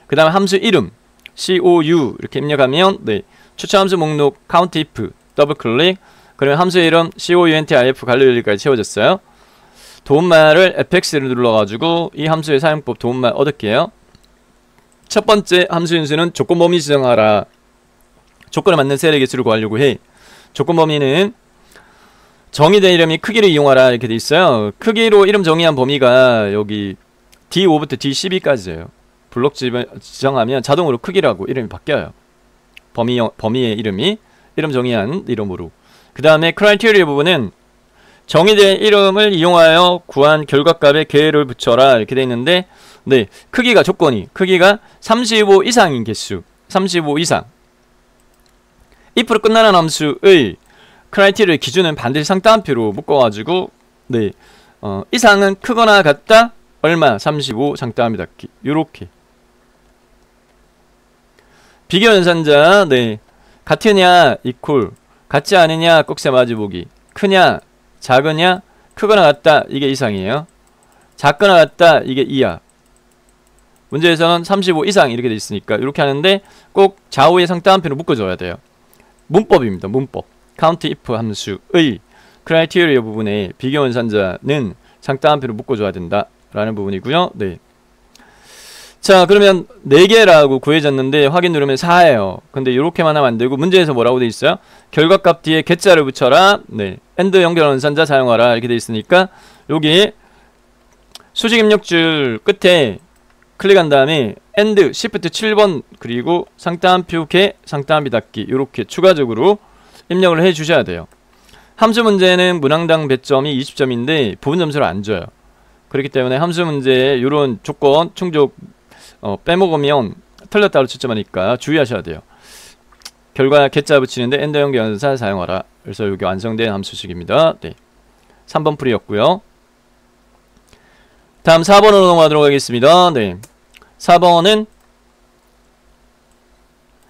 그 다음에 함수 이름 COU 이렇게 입력하면 네 추천 함수 목록 count if 더블 클릭 그러면 함수 이름 COUNTIF 갈로 열기까지 채워졌어요. 도움말을 fx를 눌러가지고 이 함수의 사용법 도움말 얻을게요. 첫 번째 함수 인수는 조건 범위 지정하라. 조건에 맞는 셀의 개수를 구하려고 해. 조건 범위는 정의된 이름이 크기를 이용하라 이렇게 돼 있어요. 크기로 이름 정의한 범위가 여기 D5부터 D12까지예요. 블록 지정하면 자동으로 크기라고 이름이 바뀌어요. 범위의 이름이 이름 정의한 이름으로. 그 다음에 크라이테리아 부분은 정의된 이름을 이용하여 구한 결과값에 계를 붙여라 이렇게 돼 있는데 네, 크기가 조건이 크기가 35 이상인 개수 35 이상 if로 끝나는 함수의 크라이테리아 기준은 반드시 상따옴표로 묶어가지고 네, 이상은 크거나 같다 얼마 35 상따옴표 닫기 요렇게 비교연산자 네, 같으냐 이퀄 같지 않으냐 꼭세 마주보기 크냐 작으냐 크거나 같다 이게 이상이에요. 작거나 같다 이게 이하. 문제에서는 35 이상 이렇게 돼 있으니까 이렇게 하는데 꼭 좌우에 상따옴표로 묶어줘야 돼요. 문법입니다. 문법. count if 함수의 크라이테리아 부분에 비교연산자는 상따옴표로 묶어줘야 된다 라는 부분이고요. 네. 자, 그러면 4개라고 구해졌는데 확인 누르면 4예요. 근데 이렇게만 하면 안 되고 문제에서 뭐라고 돼 있어요? 결과값 뒤에 get자를 붙여라. 네. AND 연결연산자 사용하라. 이렇게 돼 있으니까 여기 수직 입력줄 끝에 클릭한 다음에 AND Shift 7번 그리고 상따옴표 개 상따옴표 닫기 이렇게 추가적으로 입력을 해 주셔야 돼요. 함수 문제는 문항당 배점이 20점인데 부분 점수를 안 줘요. 그렇기 때문에 함수 문제에 이런 조건 충족 빼먹으면 틀렸다고 채점하니까 주의하셔야 돼요. 결과 get자 붙이는데 AND 연결연산 사용하라. 그래서 여기 완성된 함수식입니다. 네. 3번 풀이였고요. 다음 4번으로 넘어가도록 하겠습니다. 네. 4번은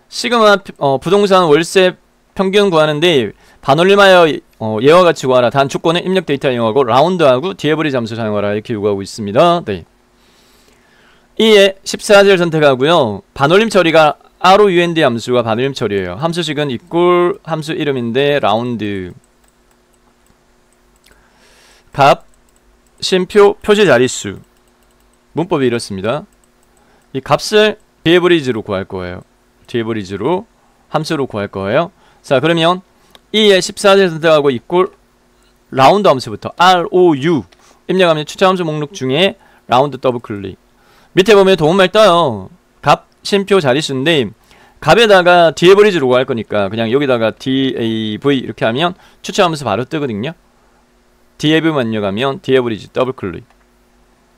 시그마 부동산 월세 평균 구하는데 반올림하여 예와 같이 구하라. 단 조건은 입력 데이터 이용하고 라운드하고 디에버리지 함수 사용하라. 이렇게 요구하고 있습니다. 네. 이에 14제를 선택하고요. 반올림 처리가 ROUND 함수가 반올림 처리예요. 함수식은 equal 함수 이름인데 라운드 값 쉼표 표시 자릿수 문법이 이렇습니다. 이 값을 디에버리지로 구할 거예요. 디에버리지로 함수로 구할 거예요. 자, 그러면 이에 14제를 선택하고 equal 라운드 함수부터 ROU 입력하면 추천 함수 목록 중에 라운드 더블 클릭 밑에 보면 도움말 떠요. 값 쉼표 자릿수인데 값에다가 디에버리지로 구할 거니까 그냥 여기다가 DAV 이렇게 하면 추천하면서 바로 뜨거든요. DAV만 입력하면 디에버리지 더블 클릭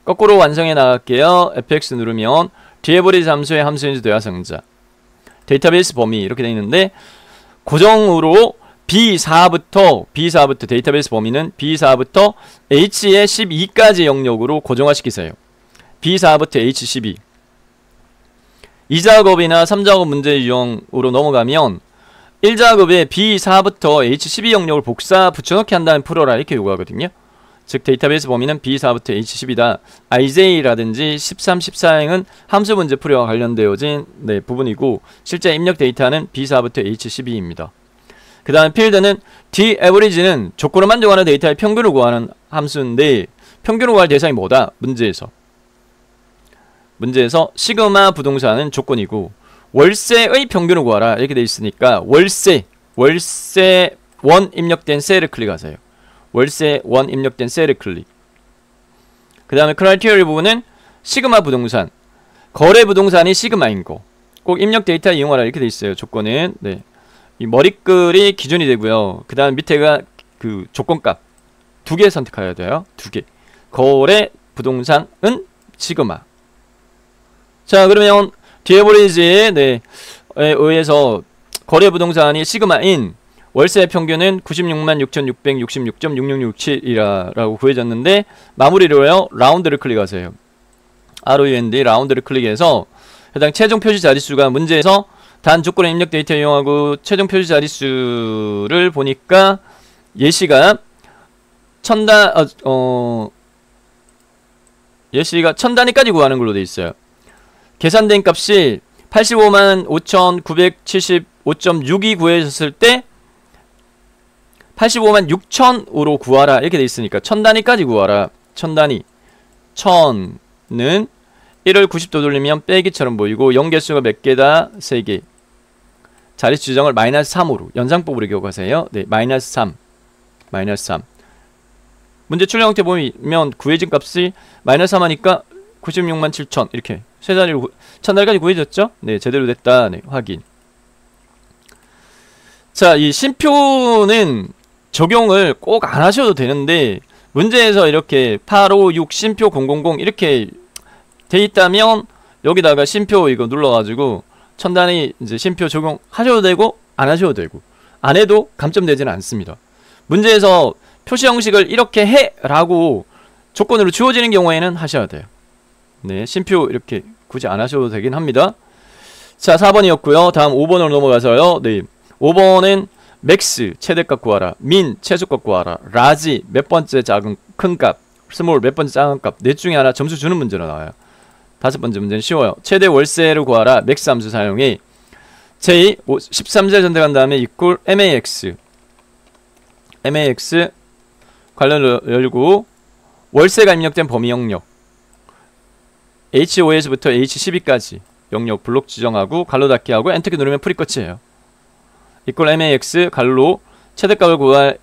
거꾸로 완성해 나갈게요. FX 누르면 디에버리지 함수의 함수인지 대화상자 데이터베이스 범위 이렇게 되어 있는데 고정으로 B4부터 데이터베이스 범위는 B4부터 H의 12까지 영역으로 고정화시키세요. B4부터 H12 2작업이나 3작업 문제 유형으로 넘어가면 1작업에 B4부터 H12 영역을 복사 붙여넣기 한 다음에 풀어라 이렇게 요구하거든요. 즉 데이터베이스 범위는 B4부터 H12다. IJ라든지 13, 14행은 함수 문제 풀이와 관련되어진 부분이고 실제 입력 데이터는 B4부터 H12입니다. 그 다음에 필드는 DAverage는 조건을 만족하는 데이터의 평균을 구하는 함수인데 평균을 구할 대상이 뭐다? 문제에서 시그마 부동산은 조건이고 월세의 평균을 구하라 이렇게 돼 있으니까 월세 원 입력된 셀을 클릭하세요. 월세 원 입력된 셀을 클릭. 그 다음에 크라이테리아 부분은 시그마 부동산 거래 부동산이 시그마인 거 꼭 입력 데이터 이용하라 이렇게 돼 있어요. 조건은 네. 이 머리글이 기준이 되고요. 그 다음 밑에가 그 조건값 2개 선택해야 돼요. 2개 거래 부동산은 시그마. 자, 그러면 디에버리지에 의해서 거래 부동산이 시그마인 월세 평균은 966,666.6667이라고 구해졌는데 마무리로요. 라운드를 클릭하세요. ROUND 라운드를 클릭해서 해당 최종 표시 자릿수가 문제에서 단 조건의 입력 데이터 이용하고 최종 표시 자릿수를 보니까 예시가 예시가 1000단위까지 구하는 걸로 돼 있어요. 계산된 값이 855,5,975.6이 구해졌을 때 856,000으로 구하라 이렇게 돼 있으니까 1000단위까지 구하라. 1000단위 1000은 1을 90도 돌리면 빼기처럼 보이고 0개수가 몇 개다? 3개 자릿수 지정을 -3으로 연상법으로 기억하세요. 네, -3 문제 출력 형태 보면 구해진 값이 -3 하니까 967,000 이렇게 세 자리로 1000단위까지 구해졌죠? 네, 제대로 됐다. 네, 확인. 자, 이 쉼표는 적용을 꼭 안 하셔도 되는데 문제에서 이렇게 856 쉼표 000 이렇게 돼 있다면 여기다가 쉼표 이거 눌러가지고 첨단위 이제 쉼표 적용하셔도 되고 안 하셔도 되고 안 해도 감점되지는 않습니다. 문제에서 표시 형식을 이렇게 해 라고 조건으로 주어지는 경우에는 하셔야 돼요. 네, 쉼표 이렇게 굳이 안 하셔도 되긴 합니다. 자, 4번이었고요. 다음 5번으로 넘어가서요. 네, 5번은 맥스 최대값 구하라, 민 최소값 구하라, 라지 몇 번째 작은 큰값, 스몰 몇 번째 작은 값, 넷 중에 하나 점수 주는 문제로 나와요. 다섯 번째 문제는 쉬워요. 최대 월세를 구하라. 맥스 함수 사용해 J 13제 선택한 다음에 equal max 관련을 열고 월세가 입력된 범위 영역 H5에서부터 H12까지 영역 블록 지정하고 관로 닫기 하고 엔터키 누르면 풀이 끝이에요. equal max 관로 최대값을 구할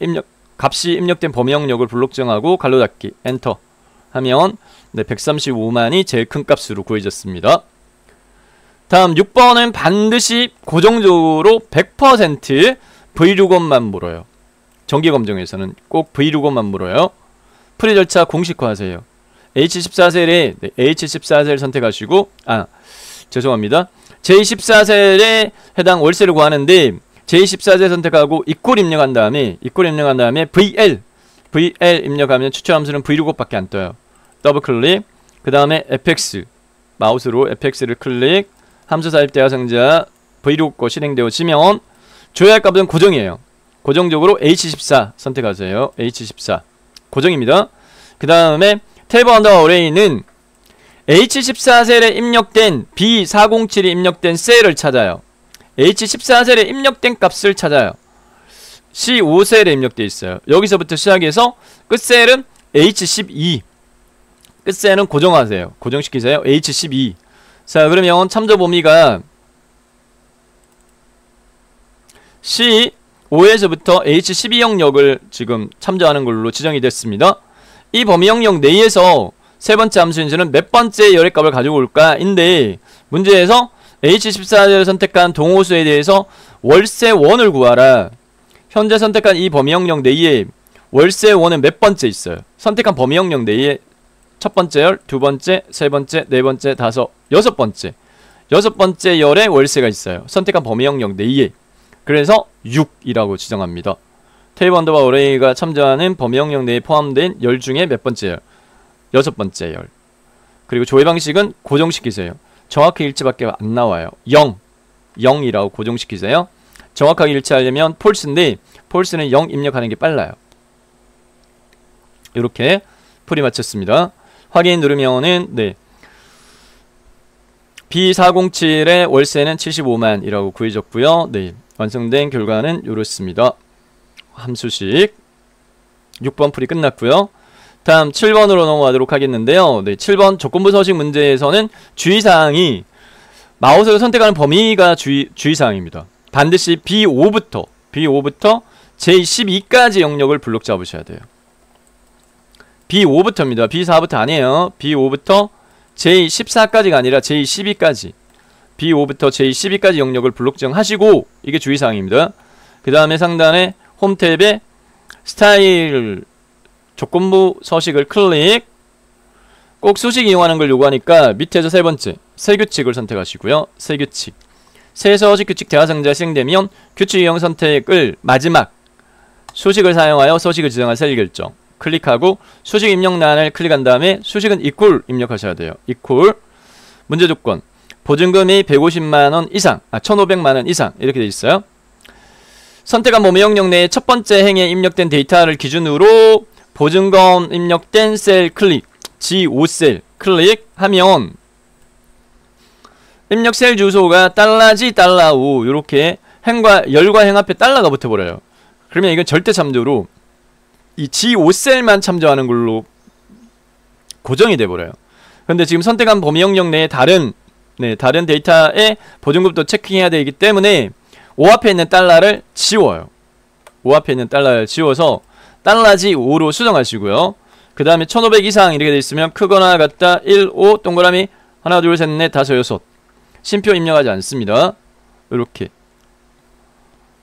값이 입력된 범위 영역을 블록 지정하고 관로 닫기 엔터 하면 네, 135만이 제일 큰 값으로 구해졌습니다. 다음 6번은 반드시 고정적으로 100% V루건만 물어요. 정기검정에서는 꼭 V루건만 물어요. 풀이 절차 공식화하세요. H14셀에 네, H14셀 선택하시고 죄송합니다. J14셀에 해당 월세를 구하는데 J14셀 선택하고 equal 입력한 다음에 VL 입력하면 추출 함수는 V루건밖에 안 떠요. 더블 클릭 그 다음에 fx 마우스로 fx를 클릭 함수 삽입 대화상자 V루건 실행되어지면 줘야 할 값은 고정이에요. 고정적으로 H14 선택하세요. H14 고정입니다. 그 다음에 테이블 언더바 어레이는 H14셀에 입력된 B407이 입력된 셀을 찾아요. H14셀에 입력된 값을 찾아요. C5셀에 입력되어 있어요. 여기서부터 시작해서 끝셀은 H12 끝셀은 고정하세요. 고정시키세요. H12 자 그러면 참조 범위가 C5에서부터 H12 영역을 지금 참조하는 걸로 지정이 됐습니다. 이 범위 영역 내에서 세 번째 함수인지는 몇 번째 열의 값을 가지고 올까 인데 문제에서 H14를 선택한 동호수에 대해서 월세1을 구하라. 현재 선택한 이 범위 영역 내에 월세1은 몇 번째 있어요. 선택한 범위 영역 내에 첫 번째 열, 두 번째, 세 번째, 네 번째, 다섯, 여섯 번째 열에 월세가 있어요. 선택한 범위 영역 내에. 그래서 6이라고 지정합니다. 테이블 언더바 어레이가 참조하는 범위 영역 내에 포함된 열 중에 몇 번째 열? 여섯 번째 열. 그리고 조회 방식은 고정시키세요. 정확히 일치밖에 안 나와요. 0이라고 고정시키세요. 정확하게 일치하려면 폴스인데 폴스는 0 입력하는 게 빨라요. 이렇게 풀이 마쳤습니다. 확인 누르면은 네 B407의 월세는 75만이라고 구해졌고요. 네 완성된 결과는 이렇습니다. 함수식 6번 풀이 끝났고요. 다음 7번으로 넘어가도록 하겠는데요. 네, 7번 조건부 서식 문제에서는 주의사항이 마우스를 선택하는 범위가 주의사항입니다. 반드시 B5부터 J12까지 영역을 블록 잡으셔야 돼요. B5부터입니다. B4부터 아니에요. B5부터 J14까지가 아니라 J12까지 B5부터 J12까지 영역을 블록 지정하시고 이게 주의사항입니다. 그 다음에 상단에 홈 탭에 스타일 조건부 서식을 클릭 꼭 수식 이용하는 걸 요구하니까 밑에서 세 번째 새 규칙을 선택하시고요. 새 규칙 새 서식 규칙 대화상자 실행되면 규칙 이용 선택을 마지막 수식을 사용하여 서식을 지정한 셀 결정 클릭하고 수식 입력란을 클릭한 다음에 수식은 equal 입력하셔야 돼요. equal 문제 조건 보증금이 150만원 이상 1500만원 이상 이렇게 돼 있어요. 선택한 범위 영역 내에 첫 번째 행에 입력된 데이터를 기준으로 보증금 입력된 셀 클릭 G5셀 클릭하면 입력 셀 주소가 $G $5 이렇게 열과 행 앞에 달러가 붙어버려요. 그러면 이건 절대 참조로 이 G5셀만 참조하는 걸로 고정이 돼버려요. 근데 지금 선택한 범위 영역 내에 다른 데이터에 보증금도 체킹해야 되기 때문에 O 앞에 있는 달러를 지워요. O 앞에 있는 달러를 지워서 $G 5로 수정하시고요. 그 다음에 1500 이상 이렇게 돼 있으면 크거나 같다 1, 5 동그라미 하나 둘 셋 넷 다섯 여섯 쉼표 입력하지 않습니다. 이렇게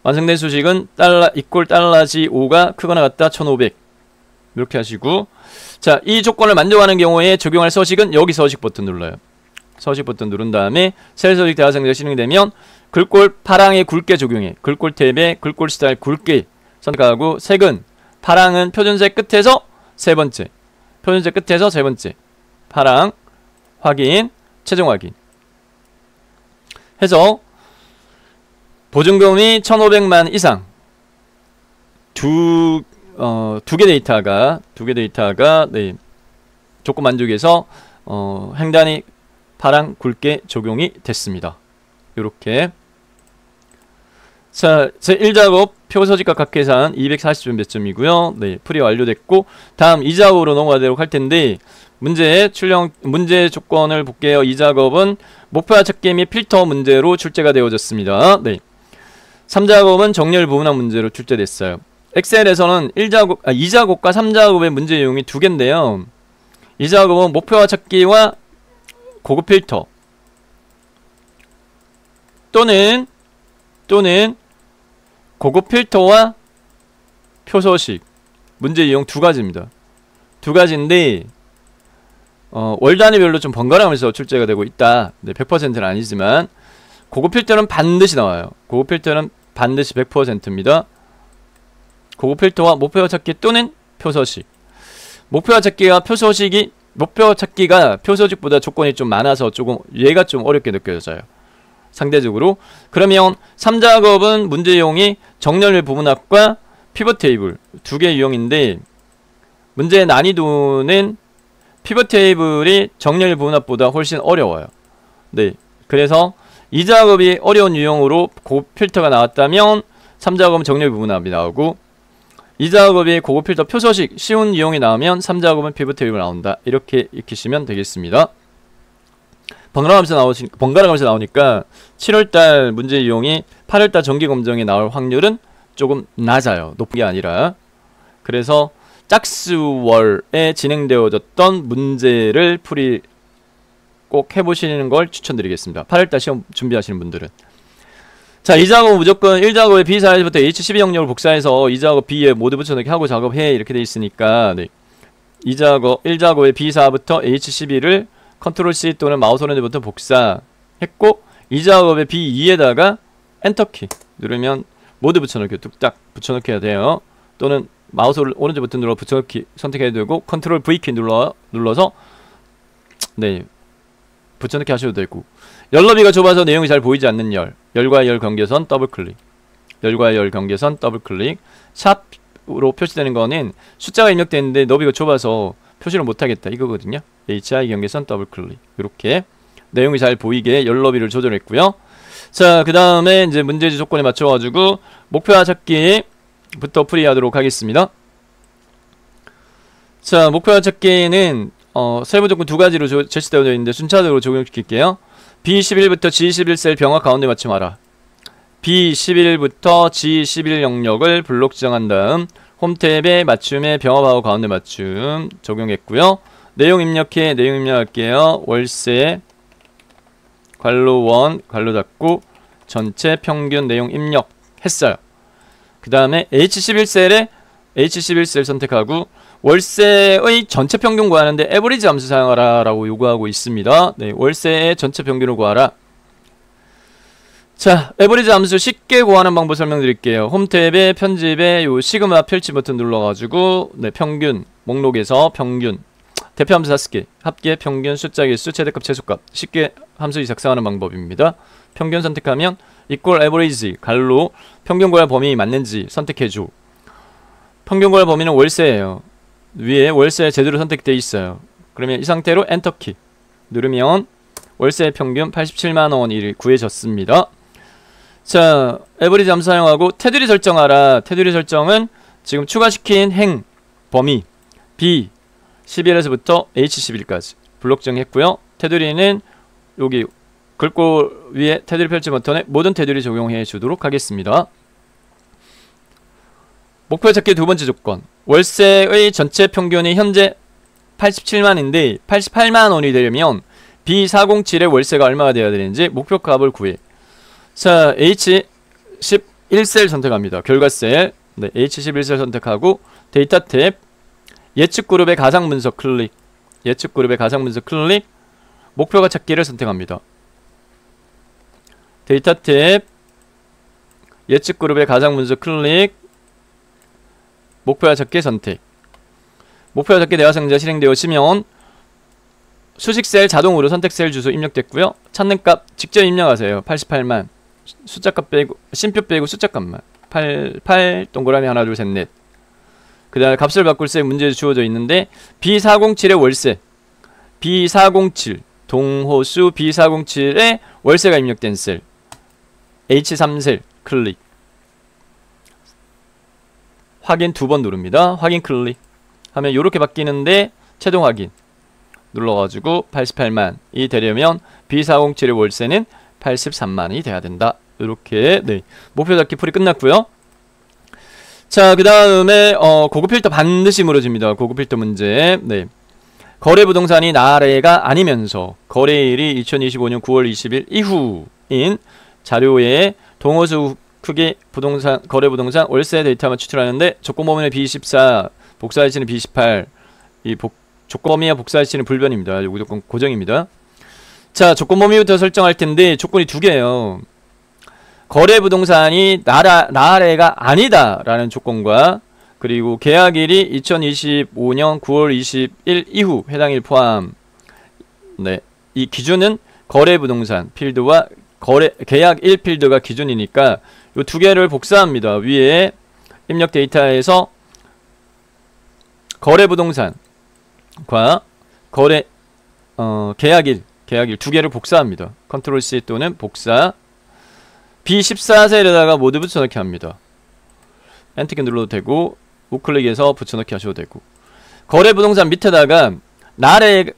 완성된 수식은 이꼴 $G5가 크거나 같다 1500 이렇게 하시고, 자, 이 조건을 만족하는 경우에 적용할 서식은 여기 서식 버튼 눌러요. 서식 버튼 누른 다음에 셀 서식 대화상자가 실행이 되면 글꼴 파랑에 굵게 적용해. 글꼴 탭에 글꼴 스타일 굵게 선택하고, 색은 파랑은 표준색 끝에서 세 번째, 표준색 끝에서 세 번째, 파랑 확인, 최종 확인 해서 보증금이 1500만 이상 두 개 데이터가 네, 조건 만족해서 행단이 파랑 굵게 적용이 됐습니다. 요렇게. 자, 제 1작업 표서식과 각계산 240점 몇 점이고요. 네, 풀이 완료됐고, 다음 2작업으로 넘어가도록 할 텐데, 문제 조건을 볼게요. 2작업은 목표와 찾기 및 필터 문제로 출제가 되어졌습니다. 네. 3작업은 정렬 부분학 문제로 출제됐어요. 엑셀에서는 2작업과 3작업의 문제 내용이 두 개인데요. 2작업은 목표와 찾기와 고급 필터 또는 고급 필터와 표서식 문제 내용 두 가지입니다. 두 가지인데 월 단위별로 좀 번갈아가면서 출제가 되고 있다. 네, 100%는 아니지만 고급 필터는 반드시 나와요. 고급 필터는 반드시 100%입니다. 고급 필터와 목표 찾기 또는 표서식. 목표 찾기가 표서식이 목표 찾기가 표서식보다 조건이 좀 많아서 조금 얘가 좀 어렵게 느껴져요. 상대적으로. 그러면 3작업은 문제 유형이 정렬 부분학과 피벗 테이블 두 개 유형인데, 문제의 난이도는 피벗 테이블이 정렬 부분학보다 훨씬 어려워요. 네. 그래서 2작업이 어려운 유형으로 고급 필터가 나왔다면 3작업은 정렬 부분합이 나오고, 2작업이 고급 필터 표서식 쉬운 유형이 나오면 3작업은 피벗 테이블 나온다. 이렇게 익히시면 되겠습니다. 번갈아가면서 나오니까 7월달 문제 유형이 8월달 정기검정에 나올 확률은 조금 낮아요. 높은 게 아니라. 그래서 짝수월에 진행되어졌던 문제를 풀이 꼭 해보시는 걸 추천드리겠습니다. 8월달 시험 준비하시는 분들은. 자, 2작업은 무조건 1작업의 B4에서부터 H12 영역을 복사해서 2작업 B에 모두 붙여넣기 하고 작업해 이렇게 돼 있으니까, 네. 1작업의 B4부터 H12를 컨트롤 C 또는 마우스 오른쪽부터 복사했고, 2작업의 B2에다가 엔터키 누르면 모두 붙여넣기 뚝딱 붙여넣기 해야 돼요. 또는 마우스 오른쪽 버튼 눌러 붙여넣기 선택해야 되고, 컨트롤 V키 눌러서 네, 붙여넣기 하셔도 되고, 열너비가 좁아서 내용이 잘 보이지 않는 열과 열 경계선 더블클릭, 열과 열 경계선 더블클릭. 샵으로 표시되는 거는 숫자가 입력되어 있는데 너비가 좁아서 표시를 못하겠다 이거거든요. HI 경계선 더블클릭. 이렇게 내용이 잘 보이게 열너비를 조절했고요. 자, 그 다음에 이제 문제지 조건에 맞춰가지고 목표와 찾기부터 풀이하도록 하겠습니다. 자, 목표와 찾기는 세부 조건 두 가지로 제시되어 있는데 순차적으로 적용시킬게요. B11부터 G11 셀 병합 가운데 맞춤하라. B11부터 G11 영역을 블록 지정한 다음 홈 탭에 맞춤에 병합하고 가운데 맞춤 적용했고요. 내용 입력해 내용 입력할게요. 월세 괄호 1 괄호 닫고 전체 평균 내용 입력했어요. 그 다음에 H11셀에 H11셀 선택하고 월세의 전체 평균 구하는데 에버리지 함수 사용하라 라고 요구하고 있습니다. 네, 월세의 전체 평균을 구하라. 자, 에버리지 함수 쉽게 구하는 방법 설명드릴게요. 홈 탭에 편집에 요 시그마 펼치 버튼 눌러가지고 네, 평균 목록에서 평균 대표 함수 5개 합계 평균 숫자 개수 최대값 최소값 쉽게 함수 작성하는 방법입니다. 평균 선택하면 equal average 갈로 평균 구할 범위 맞는지 선택해줘. 평균 구할 범위는 월세예요. 위에 월세 제대로 선택되어 있어요. 그러면 이 상태로 엔터키 누르면 월세 평균 87만원이 구해졌습니다. 자, 에버리지 함수 사용하고 테두리 설정하라. 테두리 설정은 지금 추가시킨 행 범위 B11에서부터 H11까지 블록 정했고요. 테두리는 여기 글꼴 위에 테두리 펼치 버튼에 모든 테두리 적용해 주도록 하겠습니다. 목표 찾기 두 번째 조건. 월세의 전체 평균이 현재 87만인데 88만원이 되려면 B407의 월세가 얼마가 되어야 되는지 목표 값을 구해. 자, H10 1셀 선택합니다. 결과 셀. 네, H11셀 선택하고 데이터 탭 예측 그룹의 가상 분석 클릭. 예측 그룹의 가상 분석 클릭. 목표가 찾기를 선택합니다. 데이터 탭 예측 그룹의 가상 분석 클릭. 목표가 찾기 선택. 목표가 찾기 대화상자 실행되었으면 수식 셀 자동으로 선택 셀 주소 입력됐고요. 찾는 값 직접 입력하세요. 88만. 숫자 값 빼고 심표 빼고 숫자 값만. 88 동그라미 하나 둘 셋 넷. 그 다음에 값을 바꿀 셀 문제 주어져 있는데 B407의 월세. B407 동호수 B407의 월세가 입력된 셀. H3셀 클릭. 확인 2번 누릅니다. 확인 클릭 하면 이렇게 바뀌는데 최종 확인 눌러가지고 88만이 되려면 B407의 월세는 83만이 돼야 된다. 이렇게 네 목표 잡기 풀이 끝났고요. 자, 그 다음에 고급 필터 반드시 물어집니다. 고급 필터 문제. 네. 거래 부동산이 나래가 아니면서 거래일이 2025년 9월 20일 이후인 자료에 동호수 크기 부동산 거래 부동산 월세 데이터만 추출하는데 조건 범위는 B24 복사일치는 B18 이 조건 범위와 복사일치는 불변입니다. 요 무조건 고정입니다. 자, 조건 범위부터 설정할 텐데 조건이 두 개예요. 거래 부동산이 나래가 아니다 라는 조건과 그리고 계약일이 2025년 9월 20일 이후 해당일 포함. 네, 이 기준은 거래 부동산 필드와 계약일 필드가 기준이니까 이 두 개를 복사합니다. 위에 입력 데이터에서 거래 부동산과 계약일 두 개를 복사합니다. 컨트롤 C 또는 복사. B14셀에다가 모두 붙여넣기 합니다. 엔터키 눌러도 되고 우클릭해서 붙여넣기 하셔도 되고. 거래 부동산 밑에다가 나래가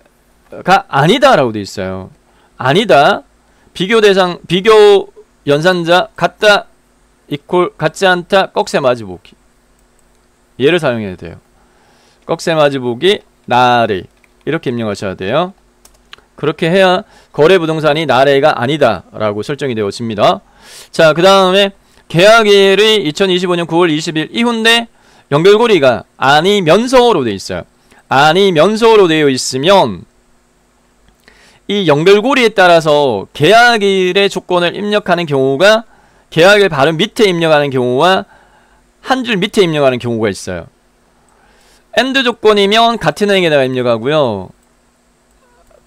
아니다 라고 되어 있어요. 아니다. 비교 대상 비교 연산자 같다 이퀄 같지 않다 꺽쇠 마주보기. 얘를 사용해야 돼요. 꺽쇠 마주보기 나래 이렇게 입력하셔야 돼요. 그렇게 해야 거래 부동산이 나래가 아니다 라고 설정이 되어집니다. 자, 그 다음에 계약일이 2025년 9월 20일 이후인데 연결고리가 아니면서로 되어 있어요. 아니면서로 되어 있으면 이 연결고리에 따라서 계약일의 조건을 입력하는 경우가 계약일 바로 밑에 입력하는 경우와 한 줄 밑에 입력하는 경우가 있어요. AND 조건이면 같은 행에다가 입력하고요.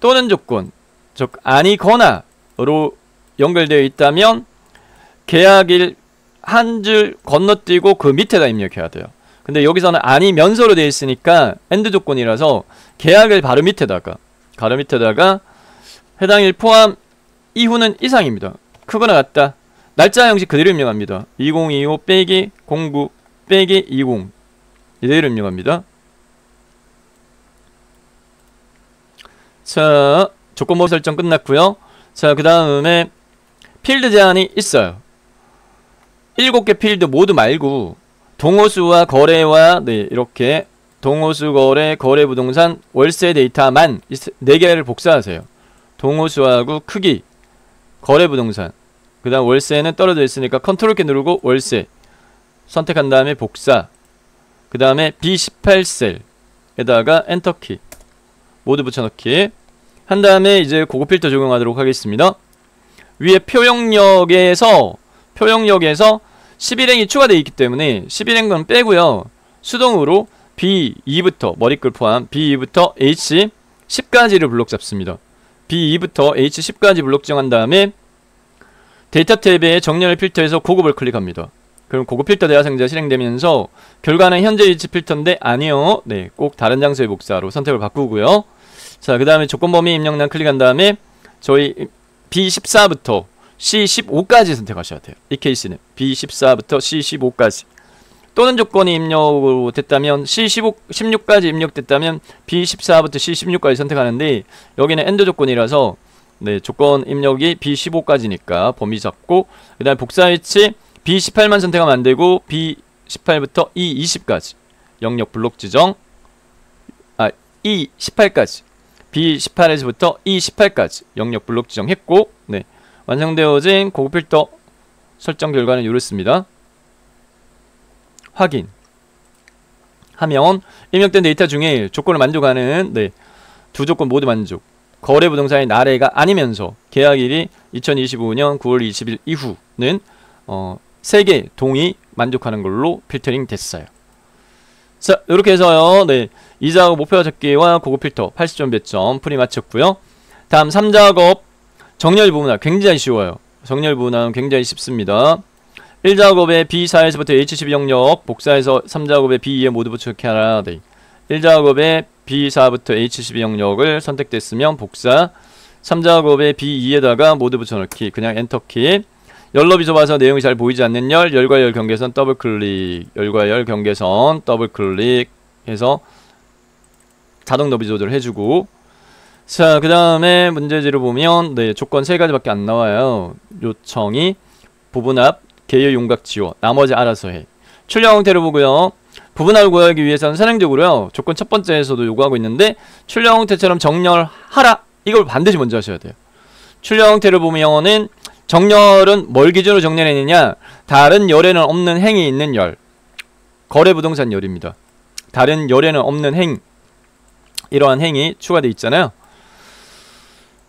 또는 조건, 즉 아니거나로 연결되어 있다면 계약일 한 줄 건너뛰고 그 밑에다 입력해야 돼요. 근데 여기서는 아니면서로 되어 있으니까 AND 조건이라서 계약일 바로 밑에다가 해당일 포함 이후는 이상입니다. 크거나 같다. 날짜 형식 그대로 입력합니다. 2025 빼기 09 빼기 20 이대로 입력합니다. 자, 조건부 설정 끝났고요. 자, 그 다음에 필드 제한이 있어요. 7개 필드 모두 말고 동호수와 거래와 네, 이렇게 동호수 거래, 거래 부동산, 월세 데이터만 4개를 복사하세요. 동호수하고 크기, 거래 부동산, 그 다음 월세는 떨어져 있으니까 컨트롤 키 누르고 월세 선택한 다음에 복사, 그 다음에 B18셀에다가 엔터키 모두 붙여넣기 한 다음에 이제 고급 필터 적용하도록 하겠습니다. 위에 표영역에서 11행이 추가되어 있기 때문에 11행은 빼고요. 수동으로 B2부터 머리글 포함 B2부터 H10까지를 블록 잡습니다. B2부터 H10까지 블록 정한 다음에 데이터 탭에 정렬 필터에서 고급을 클릭합니다. 그럼 고급 필터 대화상자 실행되면서 결과는 현재 위치 필터인데 아니요. 네, 꼭 다른 장소의 복사로 선택을 바꾸고요. 자, 그 다음에 조건 범위 입력란 클릭한 다음에 저희 B14부터 C15까지 선택하셔야 돼요. 이 케이스는 B14부터 C15까지. 또는 조건이 입력됐다면 C16까지 입력됐다면 B14부터 C16까지 선택하는데 여기는 AND 조건이라서 네, 조건 입력이 B15까지니까 범위 잡고 그 다음에 복사 위치 B18만 선택하면 안되고 B18부터 E20까지 영역 블록 지정 E18까지 B18에서부터 E18까지 영역 블록 지정했고 네, 완성되어진 고급 필터 설정 결과는 이렇습니다. 확인 하면 입력된 데이터 중에 조건을 만족하는 두 조건 모두 만족. 거래 부동산의 나래가 아니면서 계약일이 2025년 9월 20일 이후는 3개 동의 만족하는 걸로 필터링 됐어요. 자, 이렇게 해서요. 이작업 목표 잡기와 고급 필터 80점 배점 풀이 마쳤고요. 다음 3작업 정렬 부분합 굉장히 쉬워요. 정렬 부분합은 굉장히 쉽습니다. 1작업에 B4에서부터 H12 영역 복사해서 3작업에 B2에 모두 붙여넣기하라. 1작업에 B4부터 H12 영역을 선택됐으면 복사, 3작업에 B2에다가 모두 붙여넣기, 그냥 엔터키. 열 너비 좁아서 내용이 잘 보이지 않는 열과 열 경계선 더블클릭, 열과 열 경계선 더블클릭 해서 자동 너비 조절을 해주고. 자, 그 다음에 문제지를 보면 조건 3가지밖에 안 나와요. 요청이, 부분합, 개요 윤곽 지워, 나머지 알아서 해. 출력 형태를 보고요. 부분합을 구하기 위해서는 선행적으로요. 조건 첫 번째에서도 요구하고 있는데 출력 형태처럼 정렬하라. 이걸 반드시 먼저 하셔야 돼요. 출력 형태를 보면은 정렬은 뭘 기준으로 정렬했느냐? 다른 열에는 없는 행이 있는 열. 거래 부동산 열입니다. 다른 열에는 없는 행. 이러한 행이 추가되어 있잖아요.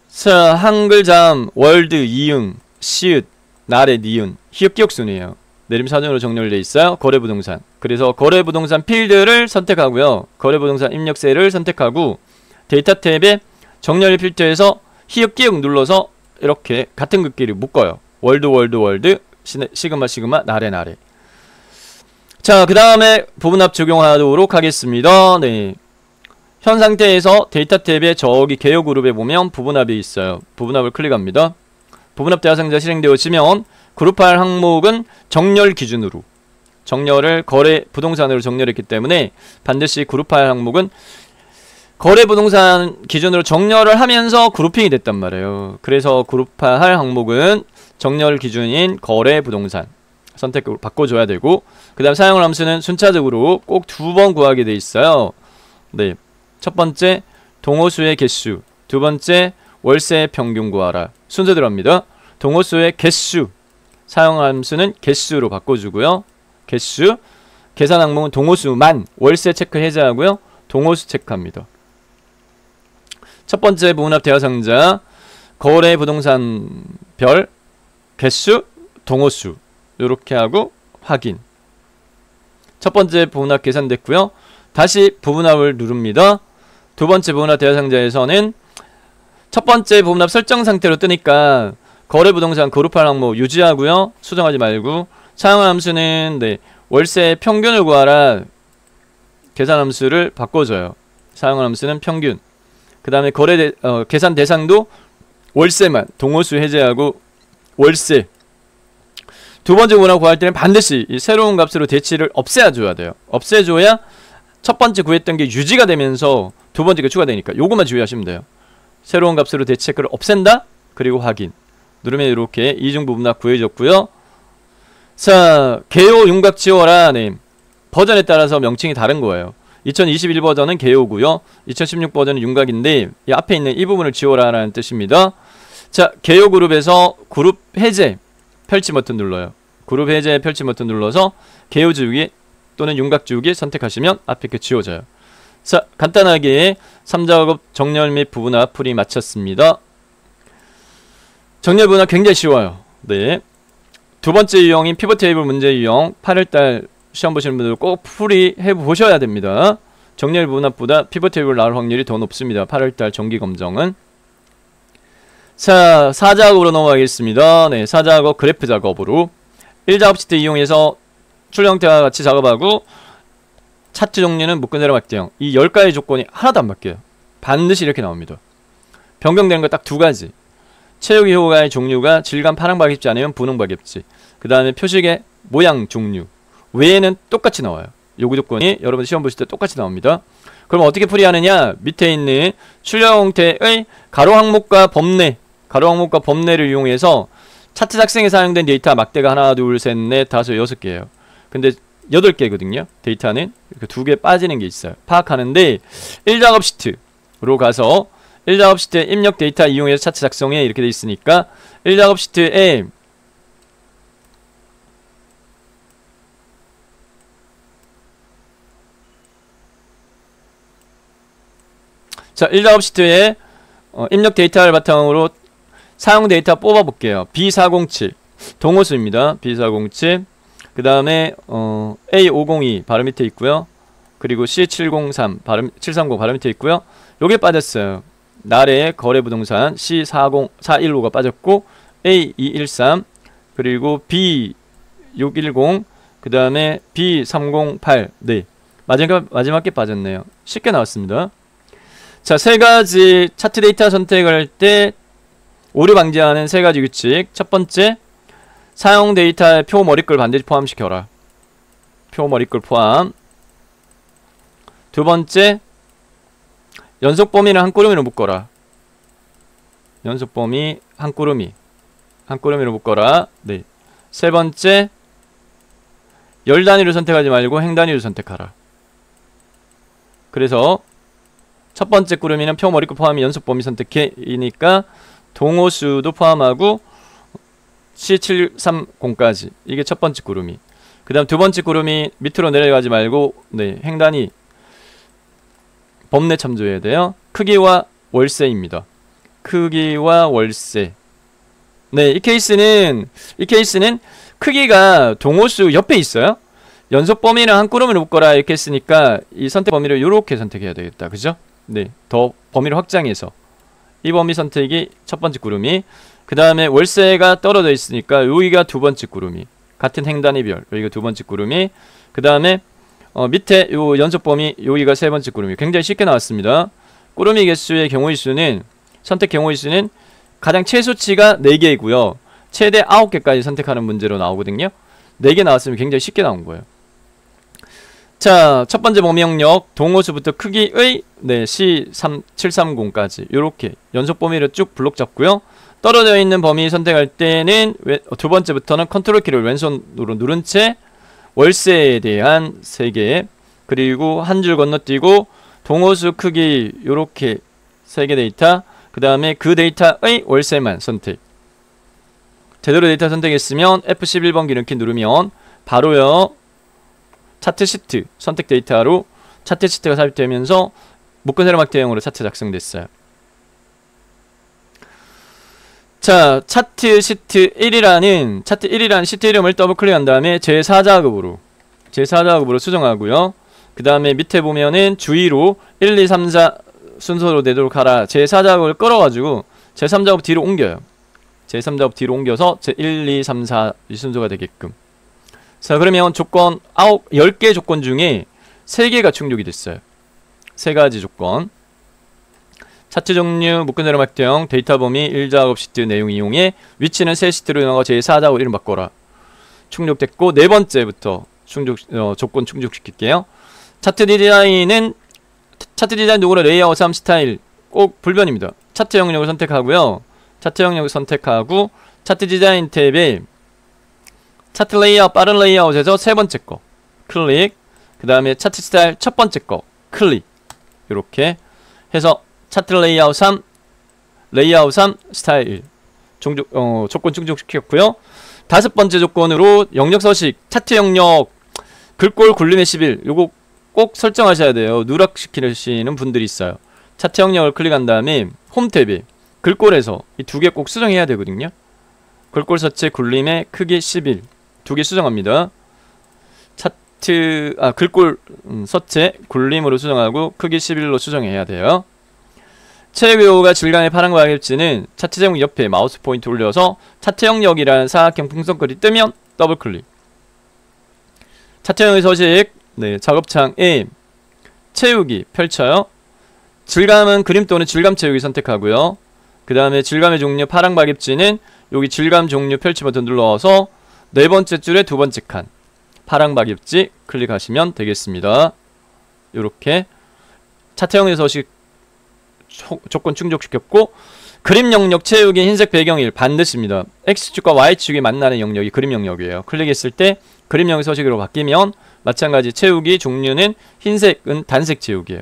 자, 한글 잠, 월드, 이응, 시읒, 나래, 니은, 히읗 기억순이에요. 내림사전으로 정렬되어 있어요. 거래부동산. 그래서 거래부동산 필드를 선택하고요. 거래부동산 입력세를 선택하고 데이터 탭에 정렬 필터에서 히읗 기억 눌러서 이렇게 같은 글귀를 묶어요. 월드, 월드, 월드, 시그마, 시그마, 나래, 나래. 자, 그 다음에 부분합 적용하도록 하겠습니다. 현 상태에서 데이터 탭에 저기 개요 그룹에 보면 부분합이 있어요. 부분합을 클릭합니다. 부분합 대화상자 실행되어지면 그룹할 항목은 정렬 기준으로, 정렬을 거래 부동산으로 정렬했기 때문에 반드시 그룹할 항목은 거래 부동산 기준으로 정렬을 하면서 그룹핑이 됐단 말이에요. 그래서 그룹할 항목은 정렬 기준인 거래 부동산 선택으로 바꿔줘야 되고, 그 다음 사용을 함수는 순차적으로 꼭 2번 구하게 돼 있어요. 첫 번째 동호수의 개수, 두 번째 월세 평균 구하라. 순서대로 합니다. 동호수의 개수, 사용 함수는 개수로 바꿔주고요. 개수, 계산 항목은 동호수만, 월세 체크 해제하고요. 동호수 체크합니다. 첫 번째 부분합 대화상자 거래 부동산 별 개수, 동호수 이렇게 하고 확인. 첫 번째 부분합 계산됐고요. 다시 부분합을 누릅니다. 두 번째 부분합 대화상자에서는 첫 번째 부분합 설정 상태로 뜨니까 거래 부동산 그룹할 항목 유지하고요. 수정하지 말고 사용 함수는 월세 평균을 구하라. 계산 함수를 바꿔줘요. 사용 함수는 평균. 그 다음에 계산 대상도 월세만, 동호수 해제하고 월세. 두 번째 부분합 구할 때는 반드시 이 새로운 값으로 대치를 없애줘야 돼요. 없애줘야 첫 번째 구했던 게 유지가 되면서 두 번째가 추가되니까 요것만 주의하시면 돼요. 새로운 값으로 대치 체크를 없앤다. 그리고 확인. 누르면 이렇게 이중 부분합 구해졌고요. 자, 개요 윤곽 지워라. 버전에 따라서 명칭이 다른 거예요. 2021 버전은 개요고요. 2016 버전은 윤곽인데 이 앞에 있는 이 부분을 지워라라는 뜻입니다. 자, 개요 그룹에서 그룹 해제 펼치 버튼 눌러요. 그룹 해제 펼치 버튼 눌러서 개요 지우기 또는 윤곽 지우기 선택하시면 앞에 게 지워져요. 자, 간단하게 3작업 정렬 및 부분합 풀이 마쳤습니다. 정렬 부분합 굉장히 쉬워요. 두 번째 유형인 피벗 테이블 문제 유형 8월달 시험 보시는 분들 꼭 풀이 해보셔야 됩니다. 정렬 부분합보다 피벗 테이블 나올 확률이 더 높습니다. 8월달 정기 검정은. 자, 4작업으로 넘어가겠습니다. 4작업 그래프 작업으로 1작업 시트 이용해서 출력 형태와 같이 작업하고 차트 종류는 묶은 대로 막대형. 이 10가지 조건이 하나도 안 바뀌어요. 반드시 이렇게 나옵니다. 변경되는 거 딱 2가지. 채우기 효과의 종류가 질감 파랑박입지 아니면 분홍박입지. 그 다음에 표식의 모양 종류 외에는 똑같이 나와요. 요구 조건이 여러분 시험 보실 때 똑같이 나옵니다. 그럼 어떻게 풀이하느냐? 밑에 있는 출력 형태의 가로 항목과 범례, 가로 항목과 범례를 이용해서 차트 작성에 사용된 데이터 막대가 하나, 둘, 셋, 넷, 다섯, 6개예요. 근데 8개거든요. 데이터는 이렇게 2개 빠지는 게 있어요. 파악하는데 1작업 시트로 가서 1작업 시트에 입력 데이터 이용해서 차트 작성에 이렇게 돼 있으니까 1작업 시트에 자, 1작업 시트에 입력 데이터를 바탕으로 사용 데이터 뽑아볼게요. B407 동호수입니다. B407 그 다음에 A502 바로 밑에 있고요. 그리고 C703 730 바로 밑에 있고요. 요게 빠졌어요. 나래 거래부동산 C415가 빠졌고 A213 그리고 B610 그 다음에 B308 네 마지막 게 빠졌네요. 쉽게 나왔습니다. 자, 세 가지 차트 데이터 선택을 할 때 오류 방지하는 세 가지 규칙. 첫 번째, 사용 데이터의 표 머리글 반드시 포함시켜라. 표 머리글 포함. 두 번째, 연속 범위는 한 꾸러미로 묶어라. 연속 범위 한 꾸러미로 묶어라. 네. 세 번째, 열 단위로 선택하지 말고 행 단위로 선택하라. 그래서 첫 번째 꾸러미는 표 머리글 포함이 연속 범위 선택이니까 동호수도 포함하고 C730까지 이게 첫 번째 꾸러미. 그 다음 두 번째 꾸러미 밑으로 내려가지 말고 네, 행 단위 범내 참조해야 돼요. 크기와 월세입니다. 크기와 월세. 네, 이 케이스는 크기가 동호수 옆에 있어요. 연속 범위는 한 꾸러미로 묶어라 이렇게 했으니까 이 선택 범위를 이렇게 선택해야 되겠다. 그죠? 네, 더 범위를 확장해서 이 범위 선택이 첫 번째 꾸러미. 그 다음에 월세가 떨어져 있으니까 여기가 두 번째 꾸러미. 같은 행 단위별 여기가 두 번째 꾸러미. 그 다음에 밑에 요 연속 범위 여기가 세 번째 꾸러미. 굉장히 쉽게 나왔습니다. 꾸러미 개수의 경우의 수는 선택 경우의 수는 가장 최소치가 4개이고요. 최대 9개까지 선택하는 문제로 나오거든요. 4개 나왔으면 굉장히 쉽게 나온 거예요. 자, 첫 번째 범위 영역 동호수부터 크기의 네, C730까지 요렇게 연속 범위를 쭉 블록 잡고요. 떨어져 있는 범위 선택할 때는 두 번째부터는 컨트롤 키를 왼손으로 누른 채 월세에 대한 3개 그리고 한 줄 건너뛰고 동호수 크기 요렇게 3개 데이터 그 다음에 그 데이터의 월세만 선택. 제대로 데이터 선택했으면 F11번 이렇게 누르면 바로요 차트 시트 선택 데이터로 차트 시트가 삽입되면서 묶은 세로막 대형으로 차트 작성됐어요. 자, 차트 시트 1이라는 시트 이름을 더블 클릭한 다음에 제4작업으로 수정하고요. 그 다음에 밑에 보면은 주의로 1, 2, 3, 4 순서로 되도록 하라. 제4작업을 끌어가지고 제3작업 뒤로 옮겨요. 제3작업 뒤로 옮겨서 제1, 2, 3, 4 이 순서가 되게끔. 자, 그러면 조건 10개 조건 중에 3개가 충족이 됐어요. 3가지 조건. 차트 종류, 묶은 세로막 대형, 데이터 범위, 1작업 시트 내용 이용해 위치는 새 시트로 이용하고 제4작업 이름 바꿔라. 충족됐고 네 번째부터 조건 충족시킬게요. 차트 디자인 도구로 레이아웃 3 스타일 꼭 불변입니다. 차트 영역을 선택하고요. 차트 영역을 선택하고 차트 디자인 탭에 차트 레이아웃 빠른 레이아웃에서 세 번째 거 클릭. 그 다음에 차트 스타일 첫 번째 거 클릭. 이렇게 해서 차트 레이아웃 3 스타일 1 조건 충족시켰고요. 다섯 번째 조건으로 영역 서식 차트 영역 글꼴 굴림의 11 요거 꼭 설정하셔야 돼요. 누락시키시는 분들이 있어요. 차트 영역을 클릭한 다음에 홈 탭에 글꼴에서 이 두 개 꼭 수정해야 되거든요. 글꼴 서체 굴림의 크기 11 두 개 수정합니다. 글꼴 서체 굴림으로 수정하고 크기 11로 수정해야 돼요. 체육 요구가 질감의 파란과 가격지는 차트 제목 옆에 마우스 포인트 올려서 차트 영역이라는 사각형 풍선글이 뜨면 더블 클릭. 차트 영역 서식 네, 작업창에 채우기 펼쳐요. 질감은 그림 또는 질감 채우기 선택하고요. 그 다음에 질감의 종류 파랑 박입지는 여기 질감 종류 펼치 버튼 눌러서 네 번째 줄의 두 번째 칸 파랑 박입지 클릭하시면 되겠습니다. 요렇게 차트형의 서식 조건 충족시켰고 그림 영역 채우기 흰색 배경일 반드시입니다. X축과 Y축이 만나는 영역이 그림 영역이에요. 클릭했을 때 그림 영역 서식으로 바뀌면 마찬가지 채우기 종류는 흰색은 단색 채우기예요.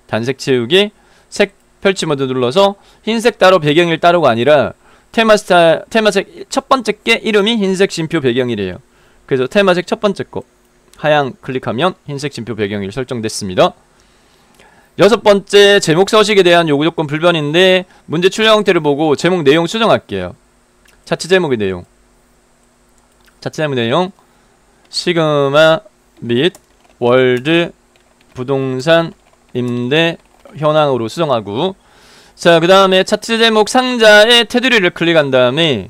단색 채우기 색 펼치 모드 눌러서 흰색 따로 배경일 따로가 아니라 테마색 첫 번째 게 이름이 흰색 심표 배경일이에요. 그래서 테마색 첫 번째 거 하향 클릭하면 흰색 심표 배경일 설정됐습니다. 여섯 번째 제목 서식에 대한 요구 조건 불변인데 문제 출력 형태를 보고 제목 내용 수정할게요. 차트 제목의 내용. 차트 제목 내용 시그마 및 월드 부동산 임대 현황으로 수정하고, 자 그 다음에 차트 제목 상자의 테두리를 클릭한 다음에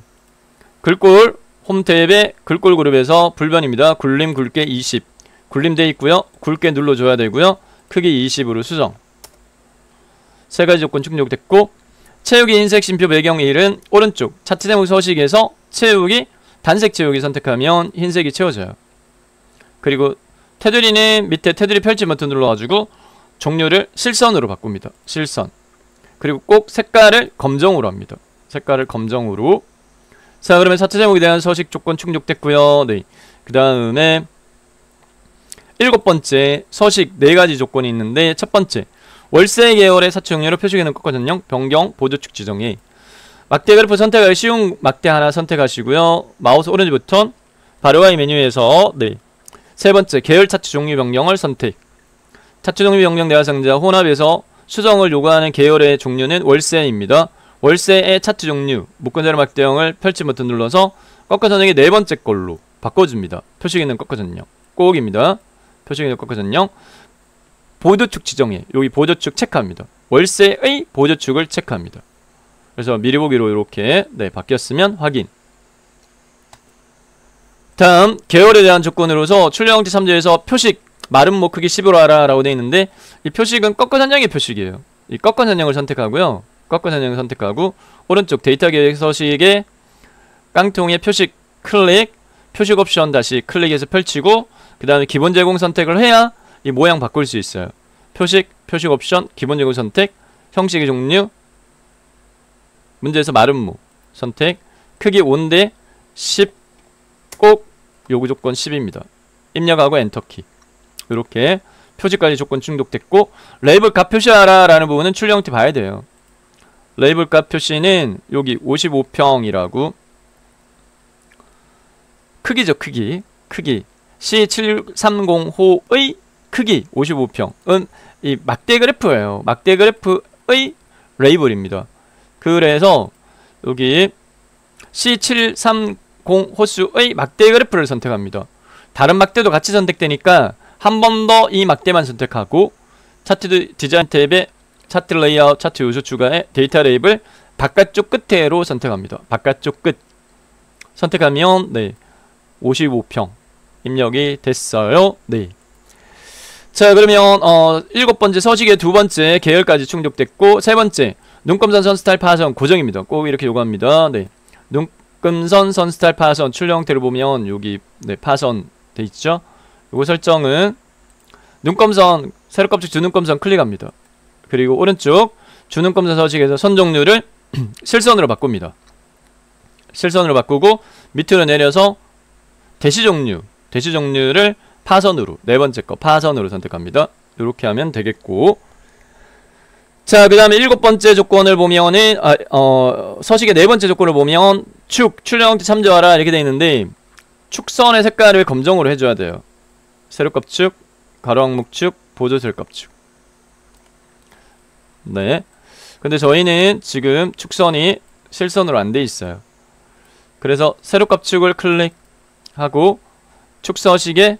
글꼴 홈탭에 글꼴 그룹에서 불변입니다. 굴림 굵게 20 굴림되어 있고요. 굵게 눌러줘야 되고요. 크기 20으로 수정. 세 가지 조건 충족됐고, 채우기 흰색 심표 배경 1은 오른쪽 차트 제목 서식에서 채우기 단색 채우기 선택하면 흰색이 채워져요. 그리고 테두리는 밑에 테두리 펼치 버튼 눌러가지고 종류를 실선으로 바꿉니다. 실선. 그리고 꼭 색깔을 검정으로 합니다. 색깔을 검정으로. 자 그러면 차트 제목에 대한 서식 조건 충족됐고요. 네. 그 다음에 일곱 번째 서식 4가지 조건이 있는데, 첫 번째 월세 계열의 사채 종류로 표시기능 꺾어 전형 변경 보조축 지정에 막대 그래프 선택하기 쉬운 막대 하나 선택하시고요. 마우스 오른쪽 버튼 바로 이 메뉴에서 네. 세 번째 계열 차트 종류 변경을 선택. 차트 종류 변경 대화상자 혼합에서 수정을 요구하는 계열의 종류는 월세입니다. 월세의 차트 종류 묶은 자료 막대형을 펼치 버튼 눌러서 꺾어 전형의 네 번째 걸로 바꿔줍니다. 표시기능 꺾어 전형 꼭입니다. 표시기능 꺾어 전형 보조축 지정에 여기 보조축 체크합니다. 월세의 보조축을 체크합니다. 그래서 미리 보기로 이렇게 네 바뀌었으면 확인. 다음 계열에 대한 조건으로서 출력 형태 3조에서 표식 마름모 크기 10으로 하라 라고 되어 있는데, 이 표식은 꺾어 전형의 표식이에요. 이 꺾어 전형을 선택하고요. 꺾어 전형을 선택하고 오른쪽 데이터 계획 서식의 깡통의 표식 클릭, 표식 옵션 다시 클릭해서 펼치고 그 다음에 기본 제공 선택을 해야 이 모양 바꿀 수 있어요. 표식, 표식 옵션, 기본 제공 선택, 형식의 종류, 문제에서 마름모 선택, 크기 5인데 10 꼭 요구 조건 10입니다. 입력하고 엔터키. 이렇게 표지까지 조건 충족됐고, 레이블 값 표시하라 라는 부분은 출력 형태 봐야 돼요. 레이블 값 표시는 여기 55평이라고 크기죠. 크기 C730호의 크기 55평은 이 막대 그래프예요. 막대 그래프의 레이블입니다. 그래서 여기 C730 호수의 막대 그래프를 선택합니다. 다른 막대도 같이 선택되니까 한 번 더 이 막대만 선택하고 차트 디자인 탭에 차트 레이아웃 차트 요소 추가에 데이터 레이블 바깥쪽 끝으로 선택합니다. 바깥쪽 끝 선택하면 네 55평 입력이 됐어요. 네. 자 그러면 7번째 서식의 2번째 계열까지 충족됐고, 3번째 눈금선 선 스타일 파선 고정입니다. 꼭 이렇게 요구합니다. 네. 눈금선 선 스타일 파선 출력 형태를 보면 여기 네 파선 돼 있죠. 요거 설정은 눈금선 세로껍질 주눈금선 클릭합니다. 그리고 오른쪽 주눈금선 서식에서 선 종류를 실선으로 바꿉니다. 실선으로 바꾸고 밑으로 내려서 대시 종류를 파선으로 네 번째 거 파선으로 선택합니다. 이렇게 하면 되겠고, 자 그 다음에 7번째 조건을 보면은 서식의 네 번째 조건을 보면 출력 형태 참조하라 이렇게 되어 있는데, 축선의 색깔을 검정으로 해줘야 돼요. 세로껍축, 가로항목축, 보조세로껍축. 네. 근데 저희는 지금 축선이 실선으로 안 돼 있어요. 그래서 세로껍축을 클릭하고 축서식의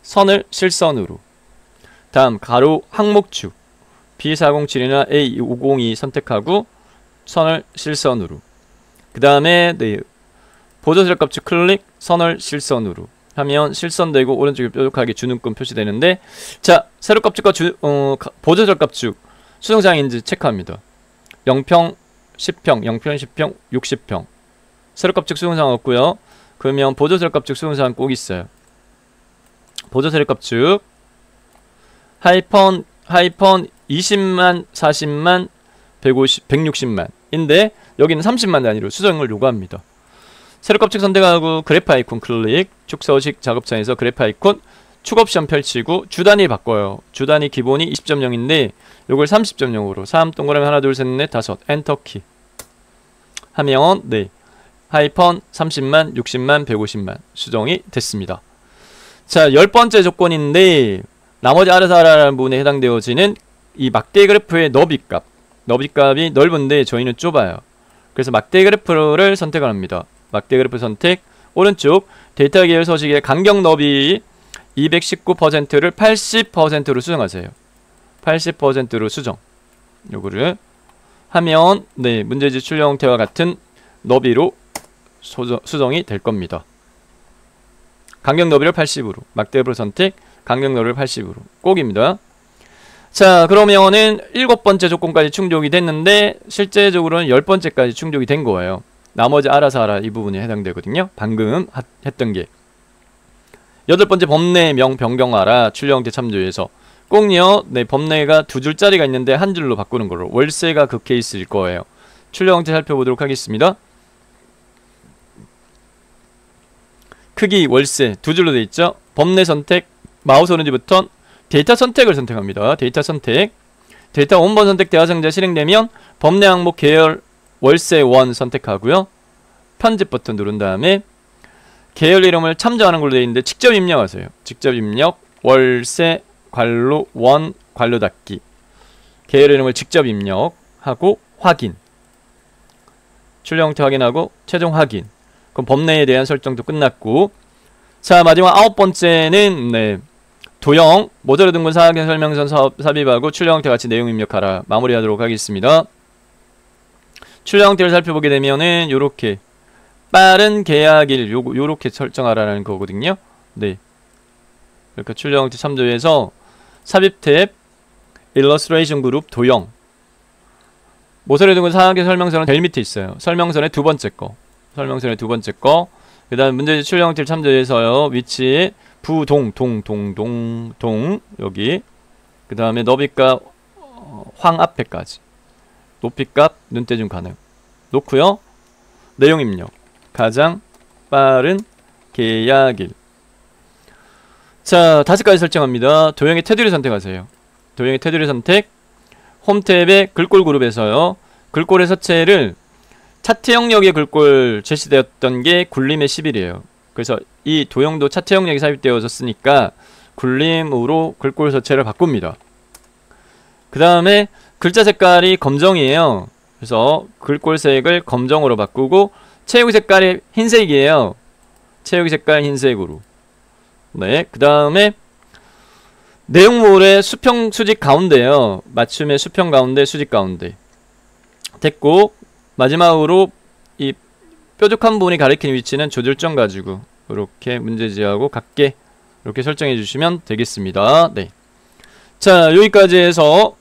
선을 실선으로, 다음 가로 항목축 B407이나 A502 선택하고 선을 실선으로, 그 다음에 네, 보조세로껍축 클릭 선을 실선으로 하면 실선되고 오른쪽에 뾰족하게 주눈금 표시되는데, 자 세로껍축과 보조세로껍축 수정사항인지 체크합니다. 0평, 10평, 0평, 10평, 60평 세로껍축 수정사항 없고요. 그러면 보조세로껍축 수정사항 꼭 있어요. 보조세로껍축 하이펀 20만, 40만, 150, 160만 인데 여기는 30만 단위로 수정을 요구합니다. 세로껍질 선택하고 그래프 아이콘 클릭, 축서식 작업창에서 그래프 아이콘 축 옵션 펼치고 주단위 바꿔요. 주단위 기본이 20.0인데 요걸 30.0으로 3 동그라미 하나 둘 셋 넷 다섯 엔터키 하면 네 하이펀 30만, 60만, 150만 수정이 됐습니다. 자 10번째 조건인데 나머지 알아서 하라는 부분에 해당되어지는 이 막대 그래프의 너비값이 넓은데 저희는 좁아요. 그래서 막대 그래프를 선택을 합니다. 막대 그래프 선택, 오른쪽 데이터 계열 서식의 간격 너비 219%를 80%로 수정하세요. 80%로 수정. 요거를 하면 네, 문제지 출력 형태와 같은 너비로 수정이 될 겁니다. 간격 너비를 80으로, 막대 그래프 선택, 간격 너비를 80으로 꼭입니다. 자, 그러면은 7번째 조건까지 충족이 됐는데 실제적으로는 10번째까지 충족이 된 거예요. 나머지 알아서 하라 이 부분이 해당되거든요. 방금 했던 게 8번째 법내명 변경하라 출력 형태 참조해서 꼭요. 네, 법내가 2줄짜리가 있는데 1줄로 바꾸는 걸로. 월세가 그 케이스일 거예요. 출력 형태 살펴보도록 하겠습니다. 크기 월세 2줄로 되어 있죠. 법내 선택, 마우스 오른쪽 버튼, 데이터 선택을 선택합니다. 데이터 선택, 데이터 원본 선택 대화상자 실행되면 법내 항목 계열 월세 원 선택하고요. 편집 버튼 누른 다음에 계열 이름을 참조하는 걸로 되어 있는데 직접 입력하세요. 직접 입력 월세 괄로 원 괄로 닫기, 계열 이름을 직접 입력하고 확인, 출력 형태 확인하고 최종 확인. 그럼 법내에 대한 설정도 끝났고, 자 마지막 9번째는 네, 도형 모듈 등본 사각형 설명선 삽입하고 출력 형태 같이 내용 입력하라 마무리하도록 하겠습니다. 출력 형태를 살펴보게 되면은 요렇게 빠른 계약일 요렇게 설정하라는 거거든요. 네, 이렇게 출력 형태 참조해서 삽입 탭, 일러스트레이션 그룹, 도형 모듈 등본 사각형 설명선은 제일 밑에 있어요. 설명선의 두 번째 거, 설명선의 두 번째 거. 그 다음 문제지 출력 형태를 참조해서요. 위치 부동 동 여기. 그 다음에 너비값 황 앞에까지, 높이값 눈대중 가능 놓고요. 내용 입력 가장 빠른 계약일. 자 5가지 설정합니다. 도형의 테두리 선택하세요. 도형의 테두리 선택, 홈 탭의 글꼴 그룹에서요. 글꼴의 서체를 차트 영역의 글꼴 제시되었던 게 굴림의 10일이에요. 그래서 이 도형도 차트 영역이 삽입되어졌으니까 굴림으로 글꼴 서체를 바꿉니다. 그 다음에 글자 색깔이 검정이에요. 그래서 글꼴색을 검정으로 바꾸고 체육 색깔이 흰색이에요. 체육 색깔 흰색으로. 네, 그 다음에 내용물의 수평 수직 가운데요. 맞춤의 수평 가운데 수직 가운데 됐고, 마지막으로 이 뾰족한 부분이 가리키는 위치는 조절점 가지고 이렇게 문제지하고 같게 이렇게 설정해 주시면 되겠습니다. 네, 자 여기까지 해서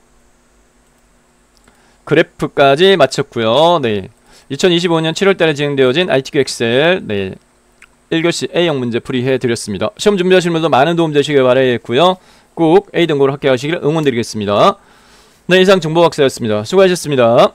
그래프까지 마쳤고요. 네, 2025년 7월달에 진행되어진 ITQ 엑셀 네 1교시 A형 문제 풀이해 드렸습니다. 시험 준비하시는 분도 많은 도움 되시길 바라겠고요. 꼭 A등급으로 합격하시길 응원드리겠습니다. 네, 이상 정보박사였습니다. 수고하셨습니다.